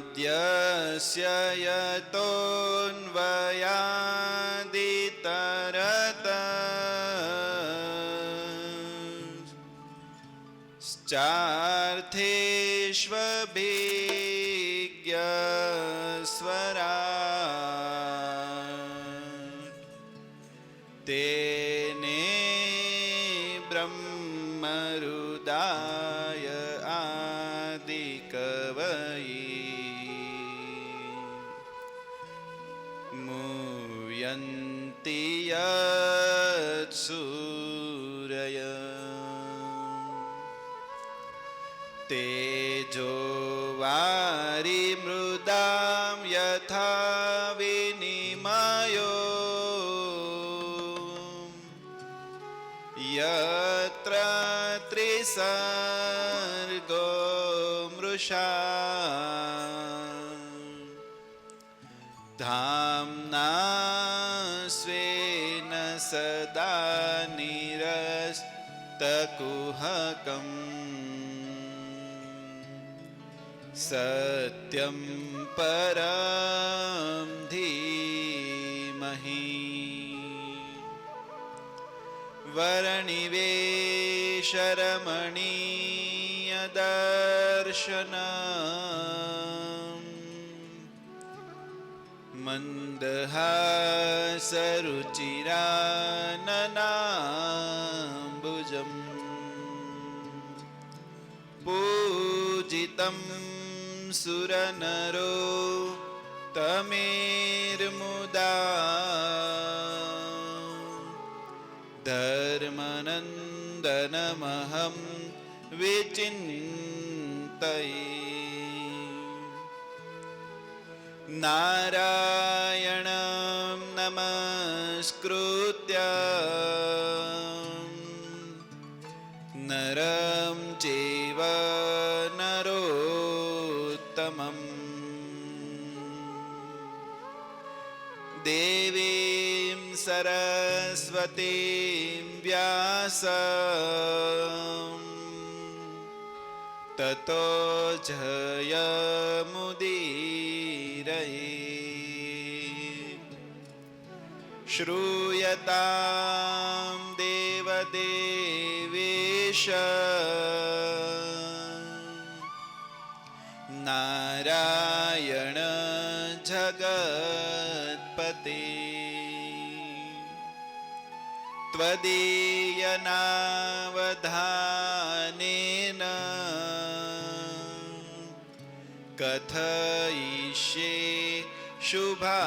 आद्यस्य यतोऽन्वयादितरतश्चार्थेष्वभिज्ञस्वराट् तेने ब्रह्मरुदाय आदिकवये मूयन्ति यत्सूरय तेजो वारिमृदां यथा विनिमयो यत्र त्रिसर्गो मृषा धाम्ना स्वेन सदा निरस्तकुहकम् सत्यं परं धीमहि वर्णिवेशरमणीयदर्शनम् मन्दहासरुचिराननाम्बुजम् पूजितं सुरनरो तमेर्मुदा धर्मनन्दनमहं विचिन्तये नारायणं नमस्कृत्य नरं चैव नरोत्तमम् देवीं सरस्वतीं व्यासं ततो जयमुदीरये श्रूयतां देवदेवेश नारायण जगत्पते त्वदीयनावधानेन कथयिष्ये शुभा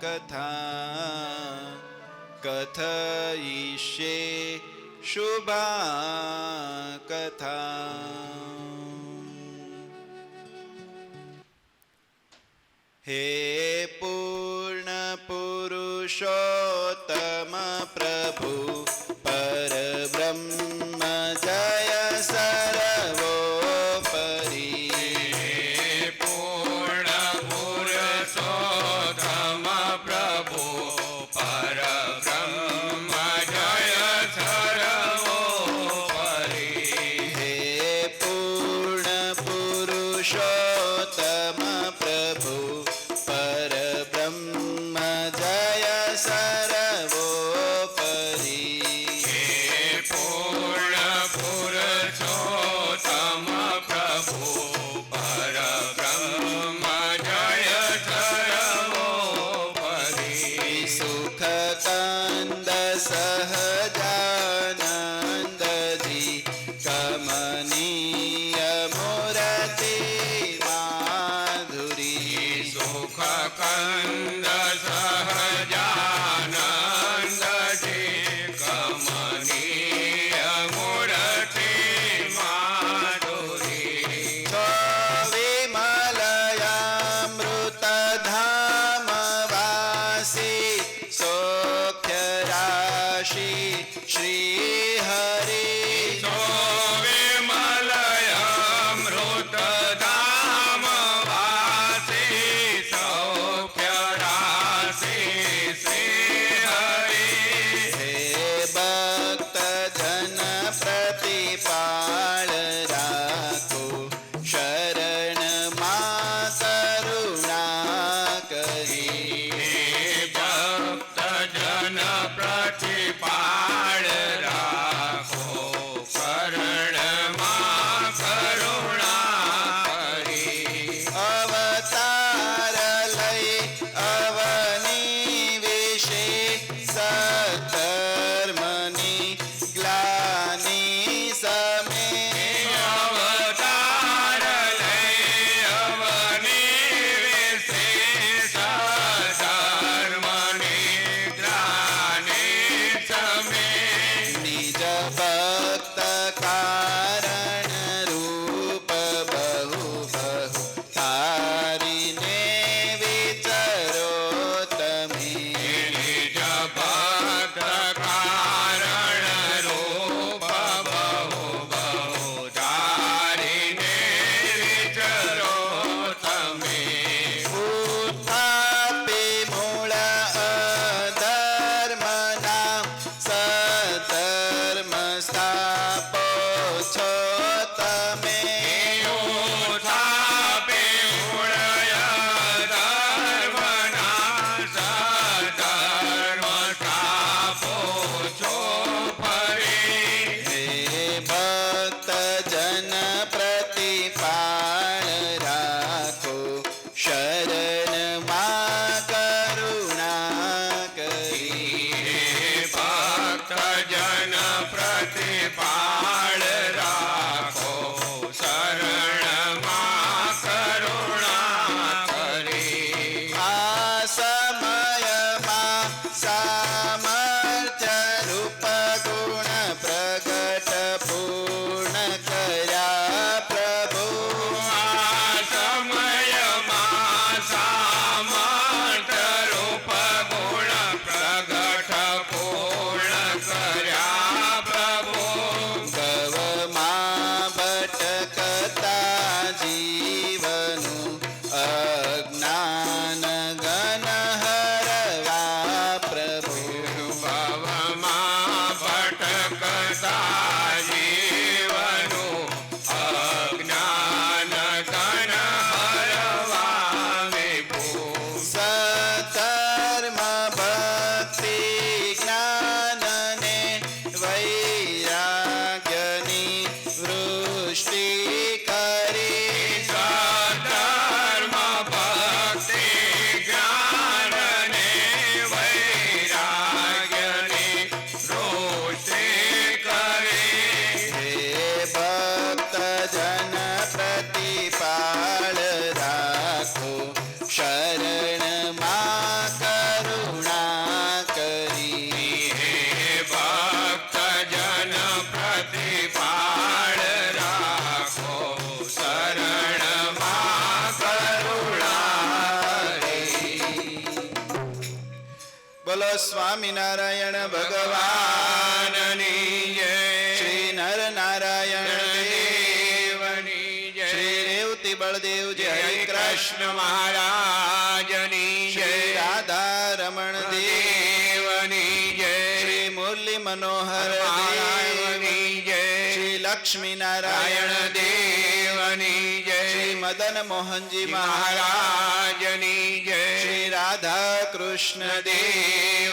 कथा कथयिष्ये शुभा कथा। हे पूर्ण पुरुषोत्तम प्रभु परब्रह्म जय सर्वोपरि। हे पूर्ण पुरुषोत्तम प्रभु परब्रह्म जय सर्वोपरि। हे पूर्ण पुरुषोत्तम प्रभु परब्रह्म जय सर्वोपरि। हे पूर्ण पुरुषोत्तम प्रभु परब्रह्म जय सर्वोपरि। सुखकन्द सहजानन्द जी कमनीय मूर्ति माधव બોલો સ્વામિનારાયણ ભગવાન ભગવાનની જય શ્રી નર નારાયણ દેવ દેવની જય શ્રી રેવતી બળદેવ જય જય કૃષ્ણ કૃષ્ણ મહારાજની જય શ્રી રાધા રમણ દેવ દેવની જય શ્રી મુરલી મનોહર દેવ મહારાજની જય શ્રી લક્ષ્મી નારાયણ નારાયણ દેવની જય શ્રી મદન મોહનજી મહારાજ મહારાજની જય શ્રી રાધા કૃષ્ણ દેવ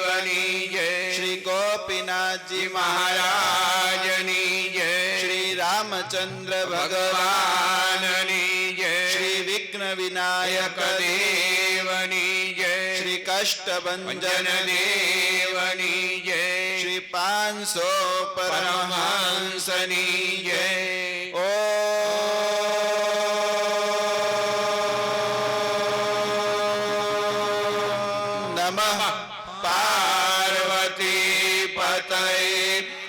દેવની જય શ્રી ગોપીનાથજી મહારાજની જય શ્રી રામચંદ્ર ભગવાન ભગવાનની જય શ્રી વિઘ્ન વિનાયક દેવની જય શ્રી કષ્ટભંજન ભંજન દેવની જય શ્રી 500 પરમહંસ પરમહંસની જય ઓમ નમઃ પાર્વતી પતય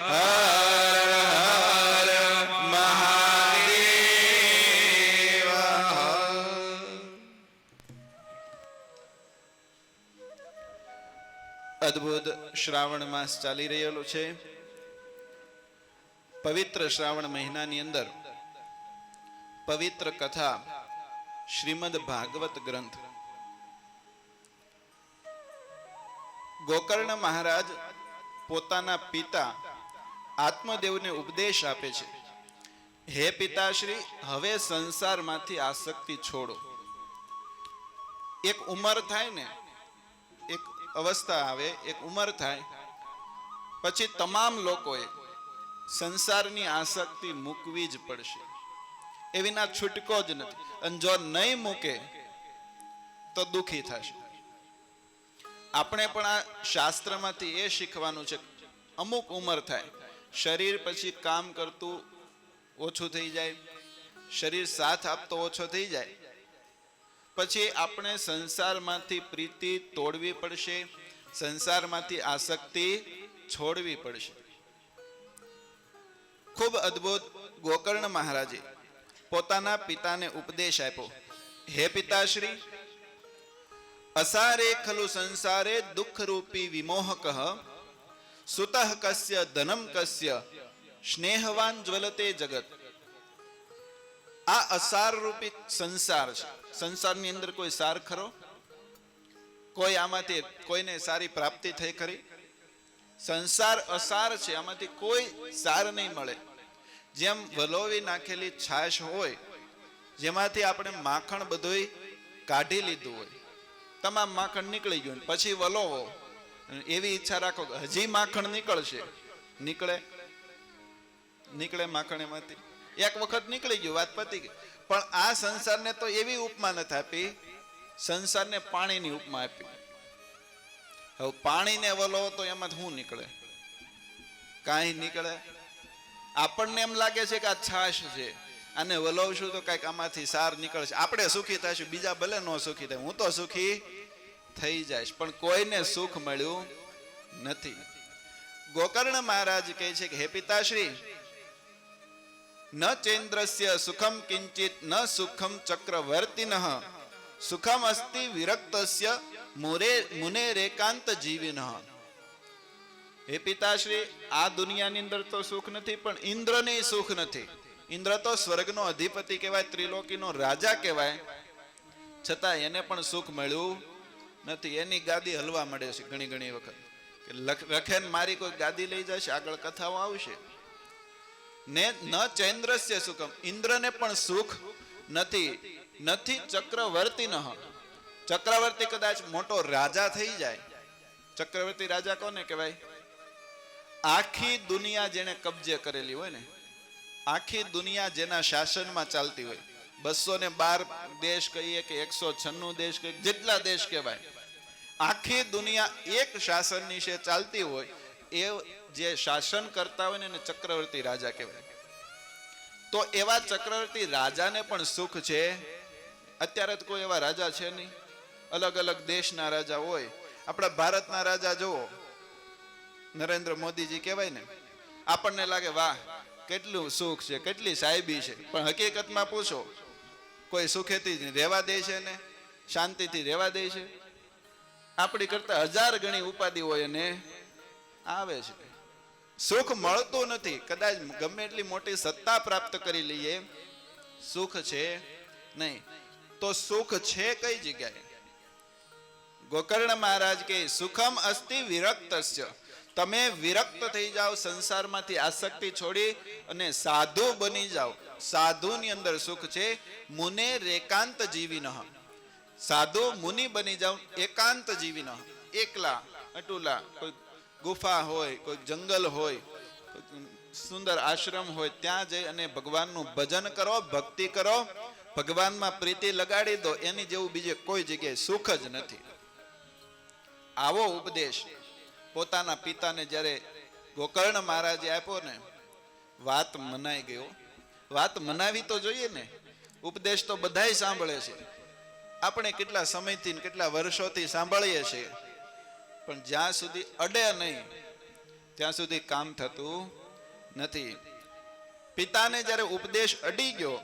હર હર મહાદેવ અદ્ભુત શ્રાવણ માસ ચાલી રહેલો છે. પવિત્ર શ્રાવણ મહિનાની અંદર પવિત્ર કથા શ્રીમદ ભાગવત ગ્રંથ. ગોકર્ણ મહારાજ પોતાના પિતા આત્મદેવને ઉપદેશ આપે છે, હે પિતાશ્રી, હવે સંસારમાંથી આસક્તિ છોડો. એક ઉંમર થાય ને, એક અવસ્થા આવે, એક ઉંમર થાય પછી તમામ લોકોએ સંસારની આસક્તિ મૂકવી જ પડશે. એ વિના છૂટકો જ નથી. અને જો નહીં મૂકે તો દુઃખી થશે. આપણે પણ આ શાસ્ત્રમાંથી એ શીખવાનું છે, અમુક ઉંમર થાય, શરીર પછી કામ કરતું ઓછું થઈ જાય, શરીર સાથ આપતો ઓછો થઈ જાય, પછી આપણે સંસારમાંથી પ્રીતિ તોડવી પડશે, સંસારમાંથી આસક્તિ છોડવી પડશે. ખૂબ અદ્ભુત ગોકર્ણ મહારાજે પોતાના પિતાને ઉપદેશ આપ્યો, હે પિતાશ્રી, અસારે ખલુ સંસારે દુઃખ રૂપી વિમોહક સુતઃ કસ્ય ધનમ કસ્ય સ્નેહવાન જ્વલતે જગત. આ અસાર રૂપી સંસાર છે. સંસારની અંદર કોઈ સાર ખરો? કોઈ આમાંથી કોઈને સારી પ્રાપ્તિ થઈ ખરી? સંસાર અસાર છે, આમાંથી કોઈ સાર નહીં મળે. જેમ વલોવી નાખેલી છાશ હોય, જેમાંથી આપણે માખણ બધું કાઢી લીધું હોય, તમામ માખણ નીકળી ગયું, પછી વલોવો, એવી ઈચ્છા રાખો કે હજી માખણ નીકળશે. નીકળે માખણ એમાંથી? એક વખત નીકળી ગયું, વાત પતી ગઈ. પણ આ સંસારને તો એવી ઉપમા નથી આપી, સંસારને પાણીની ઉપમા આપી. હવે પાણીને વલોવો તો એમાં શું નીકળે? કાંઈ નીકળે. આપણને એમ લાગે છે કે આ છાશ છે, આને વલોવશું તો કઈક આમાંથી સાર નીકળશે, આપણે સુખી થઈશું, બીજા ભલે ન સુખી થાય, હું તો સુખી થઈ જઈશ. પણ કોઈને સુખ મળ્યું નથી. ગોકર્ણ મહારાજ કહે છે કે હે પિતાશ્રી, ન ચેન્દ્રસ્ય સુખમ કિંચિત ન સુખમ ચક્રવર્તિનઃ સુખમ અસ્તિ વિરક્તસ્ય મુનેરેકાંત જીવિનઃ. હે પિતાશ્રી, આ દુનિયાની અંદર તો સુખ નથી, પણ ઇન્દ્રને સુખ નથી. ઇન્દ્ર તો સ્વર્ગનો અધિપતિ કહેવાય, ત્રિલોકીનો રાજા કહેવાય, છતાં એને પણ સુખ મળ્યું નથી. એની ગાદી હલવા મળે છે ઘણી ઘણી વખત કે લખેન મારી કોઈ ગાદી લઈ જશે, આગળ કથાઓ આવશે. ને ન ચૈન્દ્રસ્ય સુખમ, ઇન્દ્રને પણ સુખ નથી. નથી ચક્રવર્તિનઃ, ચક્રવર્તી કદાચ મોટો રાજા થઈ જાય. ચક્રવર્તી રાજા કોને કહેવાય? આખી દુનિયા જેને કબજે કરેલી હોય ને, આખી દુનિયા જેના શાસનમાં ચાલતી હોય, 212 દેશ કહીએ કે 196 દેશ કહીએ, જેટલા દેશ કહેવાય, આખી દુનિયા એક શાસન નીચે ચાલતી હોય, એ જે શાસન કરતા હોય ને એને ચક્રવર્તી રાજા કહેવાય. તો એવા ચક્રવર્તી રાજાને પણ સુખ છે? અત્યારે તો કોઈ એવા રાજા છે નહીં. અલગ અલગ દેશના રાજા હોય. આપણા ભારતના રાજા જુઓ, નરેન્દ્ર મોદીજી કહેવાય ને, આપણને લાગે વાહ કેટલું સુખ છે, કેટલી સાહેબી છે. પણ હકીકતમાં પૂછો, કોઈ સુખેથી રહેવા દે છે ને? શાંતિથી રહેવા દે છે? આપણી કરતા 1000 ગણી ઉપાધિ હોય અને આવે છે. સુખ મળતું નથી. કદાચ ગમે એટલી મોટી સત્તા પ્રાપ્ત કરી લઈએ, સુખ છે નહીં. તો સુખ છે કઈ જગ્યાએ? ગોકર્ણ મહારાજ કે સુખમ અસ્તિ વિરક્તસ્ય. તમે વિરક્ત થઈ જાઓ, સંસારમાંથી આસક્તિ છોડી અને સાધુ બની જાઓ. સાધુની અંદર સુખ છે. મુને રેકાંત જીવિનઃ. સાધુ મુનિ બની જાઓ, એકાંત જીવિનઃ. એકલા અટુલા, કોઈ ગુફા હોય, કોઈ જંગલ હોય, કોઈ સુંદર આશ્રમ હોય, ત્યાં જઈ અને ભગવાનનું ભજન કરો, ભક્તિ કરો, ભગવાનમાં પ્રીતિ લગાડી દો. એની જેવું બીજે કોઈ જગ્યાએ સુખ જ નથી. આવો ઉપદેશ પોતાના પિતાને જ્યારે ગોકર્ણ મહારાજે આપ્યો ને, વાત મનાઈ ગયો. વાત મનાવી તો જોઈએ ને. ઉપદેશ તો બધાય સાંભળે છે. આપણે કેટલા સમયથી કેટલા વર્ષોથી સાંભળીએ છીએ, પણ જ્યાં સુધી અડે નહીં ત્યાં સુધી કામ થતું નથી. પિતાને જ્યારે ઉપદેશ અડી ગયો,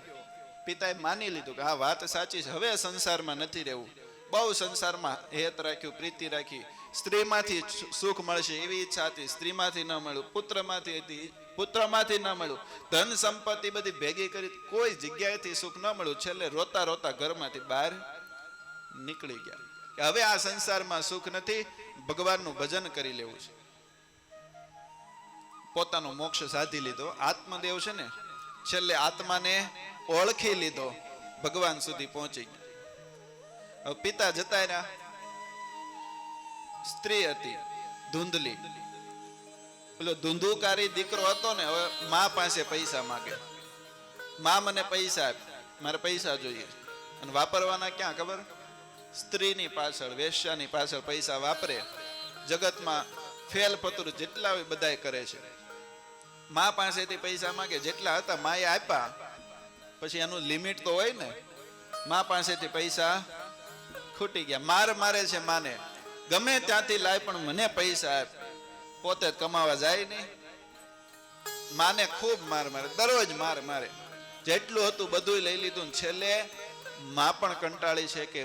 પિતાએ માની લીધું કે આ વાત સાચી છે, હવે સંસારમાં નથી રહેવું. બહુ સંસારમાં હેત રાખ્યું, પ્રીતિ રાખી, સ્ત્રીમાંથી સુખ મળશે એવી ઈચ્છા હતી, સ્ત્રીમાંથી ન મળ્યું, પુત્રમાંથી હતી, પુત્રમાંથી ન મળ્યું, ધન સંપત્તિ બધી ભેગી કરી, કોઈ જગ્યાએથી સુખ ન મળ્યું. છેલ્લે રોતા રોતા ઘરમાંથી બહાર નીકળી ગયા કે હવે આ સંસારમાં સુખ નથી, ભગવાનનું ભજન કરી લેવું છે. પોતાનો મોક્ષ સાધી લીધો. આત્મદેવ છે ને, છેલ્લે આત્માને ઓળખી લીધો, ભગવાન સુધી પહોંચી ગયા. હવે પિતા જતા રહ્યા. સ્ત્રી હતી ધૂંધલી, પેલો ધૂંધુકારી દીકરો હતો ને, હવે મા પાસે પૈસા માંગે. મા મને પૈસા આપ, મારે પૈસા જોઈએ. અને વાપરવાના ક્યાં ખબર? સ્ત્રીની પાછળ, વેશ્યાની પાછળ પૈસા વાપરે. જગતમાં ફેલ ફતુર જેટલા હોય બધાય કરે છે. મા પાસેથી પૈસા માંગે, જેટલા હતા માએ આપ્યા, પછી એનું લિમિટ તો હોય ને. મા પાસેથી પૈસા ખૂટી ગયા. માર મારે છે માને, ગમે ત્યાંથી લાય પણ મને પૈસા આપ. પોતે કમાવા જાય નહીં. માને ખૂબ માર મારે, દરરોજ માર મારે. જેટલું હતું બધું લઈ લીધું. છેલ્લે મા પણ કંટાળી છે કે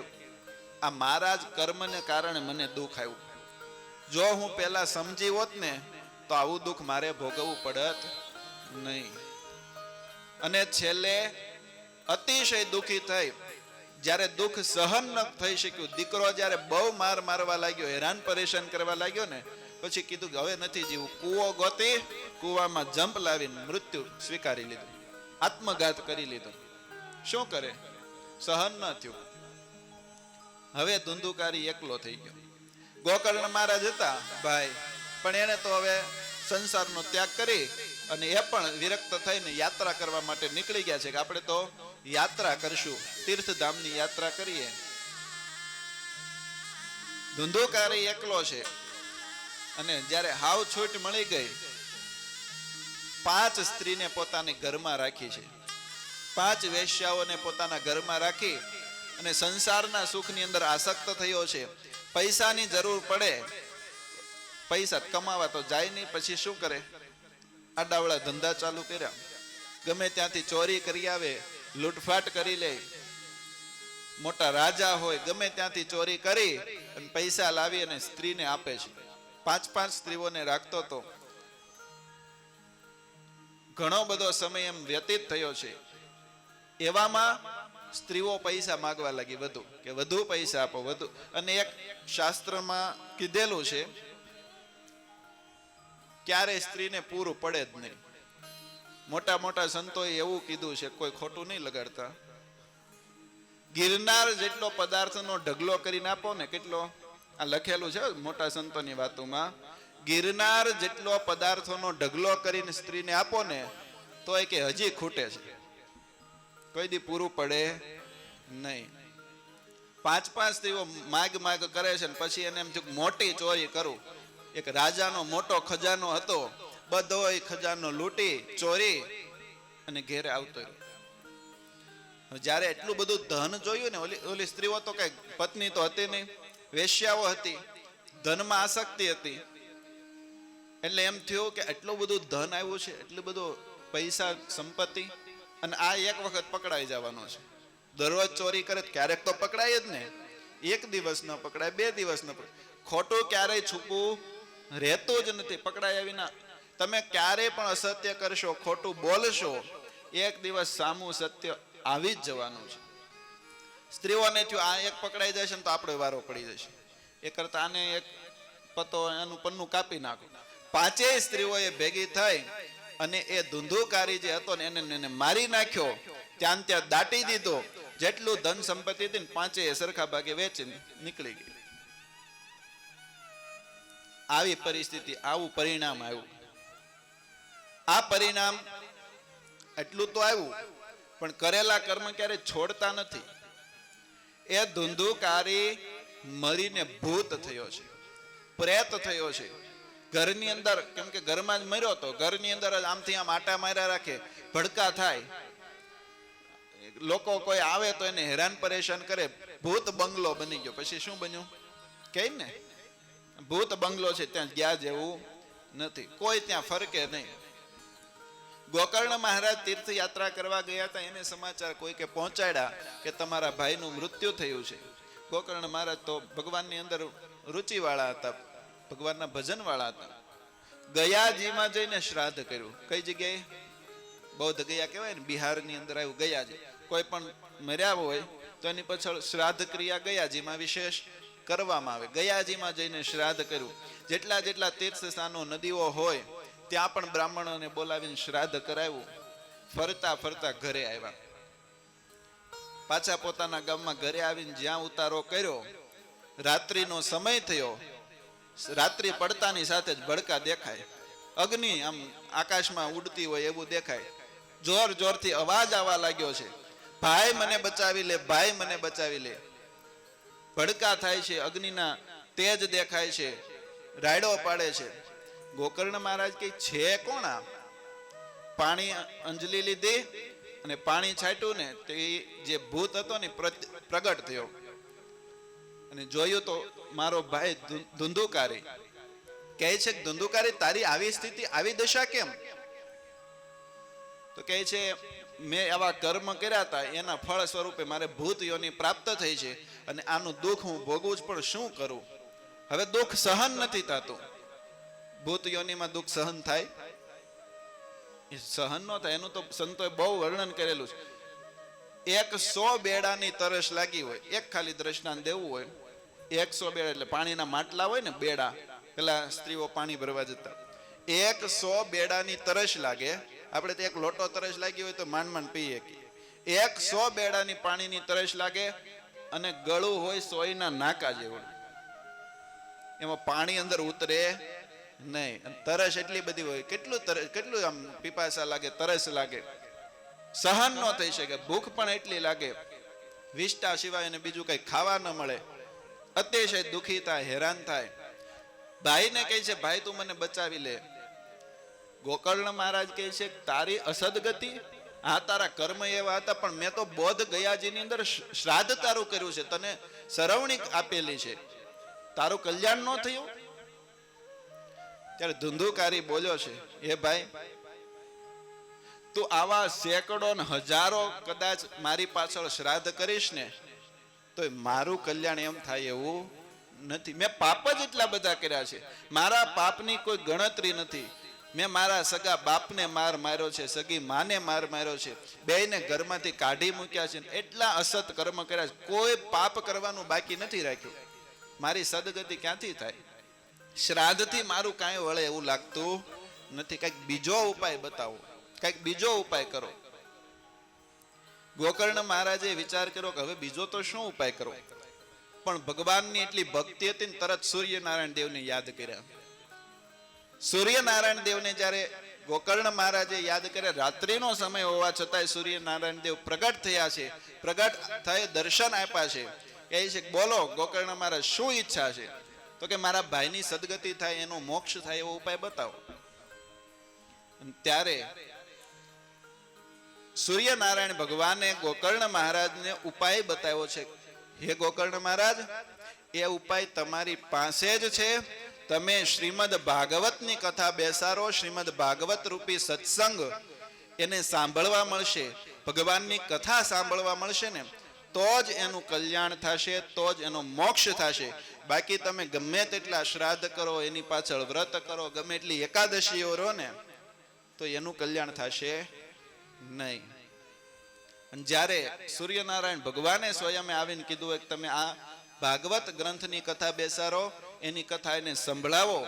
આ મારા જ કર્મને કારણે મને દુઃખ આવ્યું. જો હું પેલા સમજી હોત ને તો આવું દુઃખ મારે ભોગવવું પડત નહીં. અને છેલ્લે અતિશય દુઃખી થઈ. જ્યારે દુઃખ સહન ન થઈ શક્યું, દીકરો જ્યારે બહુ માર મારવા લાગ્યો, હેરાન પરેશાન કરવા લાગ્યો ને, પછી કીધું કે હવે નથી જીવું. કૂવો ગોતી કૂવામાં જંપ લાવીને મૃત્યુ સ્વીકારી લીધું, આત્મઘાત કરી લીધો. શું કરે? સહન ન થયું. હવે ધુંધુકારી એકલો થઈ ગયો. ગોકર્ણ મહારાજ હતા ભાઈ, પણ એને તો હવે સંસારનો ત્યાગ કરી અને એ પણ વિરક્ત થઈને યાત્રા કરવા માટે નીકળી ગયા છે કે આપણે તો યાત્રા કરશું, તીર્થધામની યાત્રા કરીએ. ધુંધુકારી એકલો છે. અને જ્યારે હાવ છૂટ મળી ગઈ, 5 સ્ત્રીને પોતાની ઘરમાં રાખી છે. 5 વેશ્યાઓને પોતાના ઘરમાં રાખી અને સંસારના સુખની અંદર આસક્ત થયો છે. પૈસાની જરૂર પડે, પૈસા કમાવા તો જાય નહીં. પછી શું કરે? આડાવડા ધંધા ચાલુ કર્યા. ગમે ત્યાંથી ચોરી કરી આવે, લૂંટફાટ કરી લે. મોટા રાજા હોય, ગમે ત્યાંથી ચોરી કરી અને પૈસા લાવી અને સ્ત્રીને આપે છે. 5 સ્ત્રીઓને રાખતો તો ઘણો બધો સમય એમ વ્યતીત થયો છે. એવામાં સ્ત્રીઓ પૈસા માંગવા લાગી, વધુ કે વધુ પૈસા આપો, વધુ. અને એક શાસ્ત્રમાં કીધેલું છે, ક્યારે સ્ત્રીને પૂરું પડે જ નહીં. મોટા મોટા સંતોએ એવું કીધું છે, કોઈ ખોટું નહીં લગાડતા. ગિરનાર જેટલો પદાર્થનો ઢગલો કરીને આપો ને, કેટલો આ લખેલું છે મોટા સંતોની વાતોમાં, ગિરનાર જેટલો પદાર્થોનો ઢગલો કરીને સ્ત્રીને આપો ને તો એ કે હજી ખૂટે છે, કોઈ દી પૂરું પડે નહીં. 5 સ્ત્રીઓ માગ કરે છે. પછી એને એમ થયું મોટી ચોરી કરું. એક રાજાનો મોટો ખજાનો હતો, બધો ખજાનો લૂંટી ચોરી અને ઘેરે આવતો રહ્યો. જ્યારે એટલું બધું ધન જોયું ને, ઓલી સ્ત્રીઓ તો કઈ પત્ની તો હતી નહીં, વેશ્યાઓ હતી, ધનમાં આસક્તિ હતી. એટલે એમ થયું કે એટલું બધું ધન આવ્યું છે, એટલું બધું પૈસા સંપત્તિ, અને આ એક વખત પકડાઈ જવાનો છે. દરરોજ ચોરી કરે ક્યારેક તો પકડાય જ ને. 1 દિવસ ન પકડાય, 2 દિવસ ન પકડાય. ખોટું ક્યારેય છૂપું રહેતું જ નથી. પકડાયા વિના તમે ક્યારેય પણ અસત્ય કરશો, ખોટું બોલશો, એક દિવસ સામું સત્ય આવી જ જવાનું છે. સ્ત્રીઓને થયું આ એક પકડાઈ જશે ને તો આપણો વારો પડી જશે, એ કરતા આને એક પતો એનું પન્નું કાપી નાખો. પાંચેય સ્ત્રીઓએ ભેગી થઈ અને એ ધુંધુકારી જે હતો ને એને મારી નાખ્યો, ત્યાં દાટી દીધો. જેટલું ધન સંપત્તિ હતી ને પાંચેય સરખા ભાગે વેચીને નીકળી ગઈ. આવી પરિસ્થિતિ, આવું પરિણામ આવ્યું. આ પરિણામ એટલું તો આવ્યું, પણ કરેલા કર્મ ક્યારે છોડતા નથી. એ ધુંધુકારી મરીને ભૂત થયો છે, પ્રેત થયો છે ઘરની અંદર. કેમ કે ઘરમાં જ મર્યો તો ઘરની અંદર જ આમથી આમ આટા માર્યા રાખે, ભડકા થાય, લોકો કોઈ આવે તો એને હેરાન પરેશાન કરે. ભૂત બંગલો બની ગયો. પછી શું બન્યું કે ને, ભૂત બંગલો છે, ત્યાં ગયા જેવું નથી, કોઈ ત્યાં ફરકે નહીં. ગોકર્ણ મહારાજ તીર્થયાત્રા કરવા ગયા હતા, એને સમાચાર કોઈકે પહોંચાડ્યા કે તમારા ભાઈનું મૃત્યુ થયું છે. ગોકર્ણ મહારાજ તો ભગવાનની અંદર રુચિવાળા હતા, ભગવાનના ભજન વાળા હતા. ગયાજીમાં જઈને શ્રાદ્ધ કર્યું. કઈ જગ્યાએ? બૌદ્ધ ગયા કહેવાય ને, બિહારની અંદર આવ્યું ગયાજી. કોઈ પણ મર્યા હોય તો એની પાછળ શ્રાદ્ધ ક્રિયા ગયાજીમાં વિશેષ કરવામાં આવે. ગયાજીમાં જઈને શ્રાદ્ધ કર્યું. જેટલા જેટલા તીર્થ સ્થાનો, નદીઓ હોય ત્યાં પણ બ્રાહ્મણોને બોલાવીને શ્રાદ્ધ કરાવ્યું. ફરતા ફરતા ઘરે આવ્યા. પાછા પોતાના ગામમાં ઘરે આવીને જ્યાં ઉતારો કર્યો, રાત્રિનો સમય થયો. રાત્રિ પડતાની સાથે જ ભડકા દેખાય, અગ્નિ આમ આકાશમાં ઉડતી હોય એવું દેખાય. જોર જોરથી અવાજ આવવા લાગ્યો છે, ભાઈ મને બચાવી લે, ભાઈ મને બચાવી લે. ભડકા થાય છે, અગ્નિના તેજ દેખાય છે, રાયડો પાડે છે. ગોકર્ણ મહારાજ કે છે કોણ આ? પાણી અંજલી લીધી અને પાણી છાંટ્યું ને તે જે ભૂત હતો ને પ્રગટ થયો અને જોયું તો મારો ભાઈ ધુંધુકારી. કહે છે કે ધુંધુકારી, તારી આવી સ્થિતિ, આવી દશા કેમ? તો કહે છે મેં આવા કર્મ કર્યા હતા, એના ફળ સ્વરૂપે મારે ભૂત યોની પ્રાપ્ત થઈ છે અને આનું દુઃખ હું ભોગવું જ, પણ શું કરું? હવે દુઃખ સહન નથી થતું. ભૂત યોનીમાં દુઃખ સહન થાય? એ સહન ન થાય. એનું તો સંતોએ બહુ વર્ણન કરેલું છે. 100 બેડાની તરસ લાગી હોય, એક ખાલી દ્રષ્ટાંત દેવું હોય, 100 બેડા એટલે પાણીના માટલા હોય ને, બેડા, પેલા સ્ત્રીઓ પાણી ભરવા જતા, 100 બેડાની તરસ લાગે. આપણે તો એક લોટો તરસ લાગી હોય તો માંડ માંડ પીએ. 100 બેડાની પાણીની તરસ લાગે અને ગળું હોય સોયના નાકા જેવું, એમાં પાણી અંદર ઉતરે નહીં. તરસ એટલી બધી હોય, કેટલું આમ પીપાસા લાગે, તરસ લાગે, સહન ન થઈ શકે. ભૂખ પણ એટલી લાગે, વિષ્ટા સિવાય એને બીજું કઈ ખાવા ન મળે. અતિશય દુઃખી થાય, હેરાન થાય. ભાઈને કહે છે ભાઈ તું મને બચાવી લે. ગોકર્ણ મહારાજ કહે છે તારી અસદગતિ, હા તારા કર્મ એવા હતા, પણ મેં તો બોધ ગયાજીની અંદર શ્રાદ્ધ તારું કર્યું છે, તને સરવણી આપેલી છે, તારું કલ્યાણ ન થયું? ત્યારે ધુંધુકારી બોલ્યો છે, એ ભાઈ તું આવા સેંકડો ને હજારો કદાચ મારી પાછળ શ્રાદ્ધ કરીશ ને તો મારું કલ્યાણ એમ થાય એવું નથી. મેં પાપ જ એટલા બધા કર્યા છે, મારા પાપની કોઈ ગણતરી નથી. મેં મારા સગા બાપને માર માર્યો છે, સગી માને માર માર્યો છે, બેયને ઘરમાંથી કાઢી મૂક્યા છે, એટલા અસત કર્મ કર્યા છે, કોઈ પાપ કરવાનું બાકી નથી રાખ્યું. મારી સદગતિ ક્યાંથી થાય? શ્રાદ્ધથી મારું કાંઈ વળે એવું લાગતું નથી. કઈક બીજો ઉપાય બતાવો, કઈક બીજો ઉપાય કરો. ગોકર્ણ મહારાજે વિચાર કર્યો કે હવે બીજો તો શું ઉપાય કરો? પણ ભગવાનની એટલી ભક્તિ હતી ને તરત સૂર્યનારાયણ દેવને યાદ કર્યા. સૂર્યનારાયણ દેવને જ્યારે ગોકર્ણ મહારાજે યાદ કર્યા, રાત્રિનો સમય હોવા છતાંય સૂર્યનારાયણ દેવ પ્રગટ થયા છે, પ્રગટ થઈ દર્શન આપ્યા છે. કહે છે બોલો ગોકર્ણ મહારાજ શું ઈચ્છા છે? તો કે મારા ભાઈની સદગતિ થાય, એનો મોક્ષ થાય એવો ઉપાય બતાવો. ત્યારે સૂર્યનારાયણ ભગવાને ગોકર્ણ મહારાજને ઉપાય બતાવ્યો છે. હે ગોકર્ણ મહારાજ, એ ઉપાય તમારી પાસે જ છે. તમે શ્રીમદ ભાગવતની કથા બેસારો, શ્રીમદ ભાગવત રૂપી સત્સંગ એને સાંભળવા મળશે, ભગવાનની કથા સાંભળવા મળશે ને તો જ એનું કલ્યાણ થશે, તો જ એનો મોક્ષ થશે. બાકી તમે ગમે તેટલા શ્રાદ્ધ કરો, એની પાછળ વ્રત કરો, ગમે એટલી એકાદશીઓ રહો ને, તો એનું કલ્યાણ થશે નહીં. અને જ્યારે સૂર્યનારાયણ ભગવાને સ્વયં આવીને કીધું કે તમે આ ભાગવત ગ્રંથની કથા બેસાડો, એની કથા એને સંભળાવો,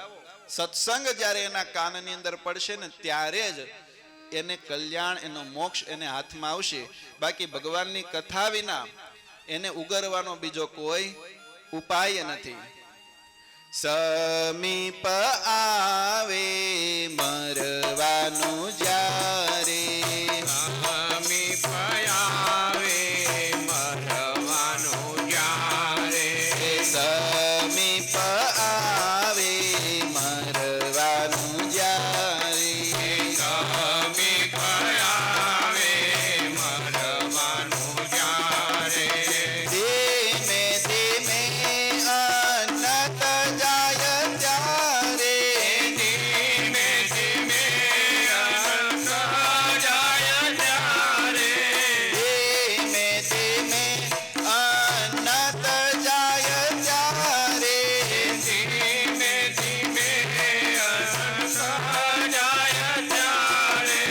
સત્સંગ જ્યારે એના કાનની અંદર પડશે ને ત્યારે જ એને કલ્યાણ, એનો મોક્ષ એને હાથમાં આવશે. બાકી ભગવાનની કથા વિના એને ઉગરવાનો બીજો કોઈ ઉપાય નથી. સમીપ આવે મરવાનું જ્યારે, સમીપ આવે મરવાનું જ્યારે, સમીપ આવે મરવાનું જ્યારે, સમીપ આવે મરવાનું જ્યારે, ધીમે ધીમે અનંત જાય ત્યારે, ધીમે ધીમે અંત જાય ત્યારે, ધીમે ધીમે અનંત જાય ત્યારે, ધીમે ધીમે અંત જાય ત્યારે,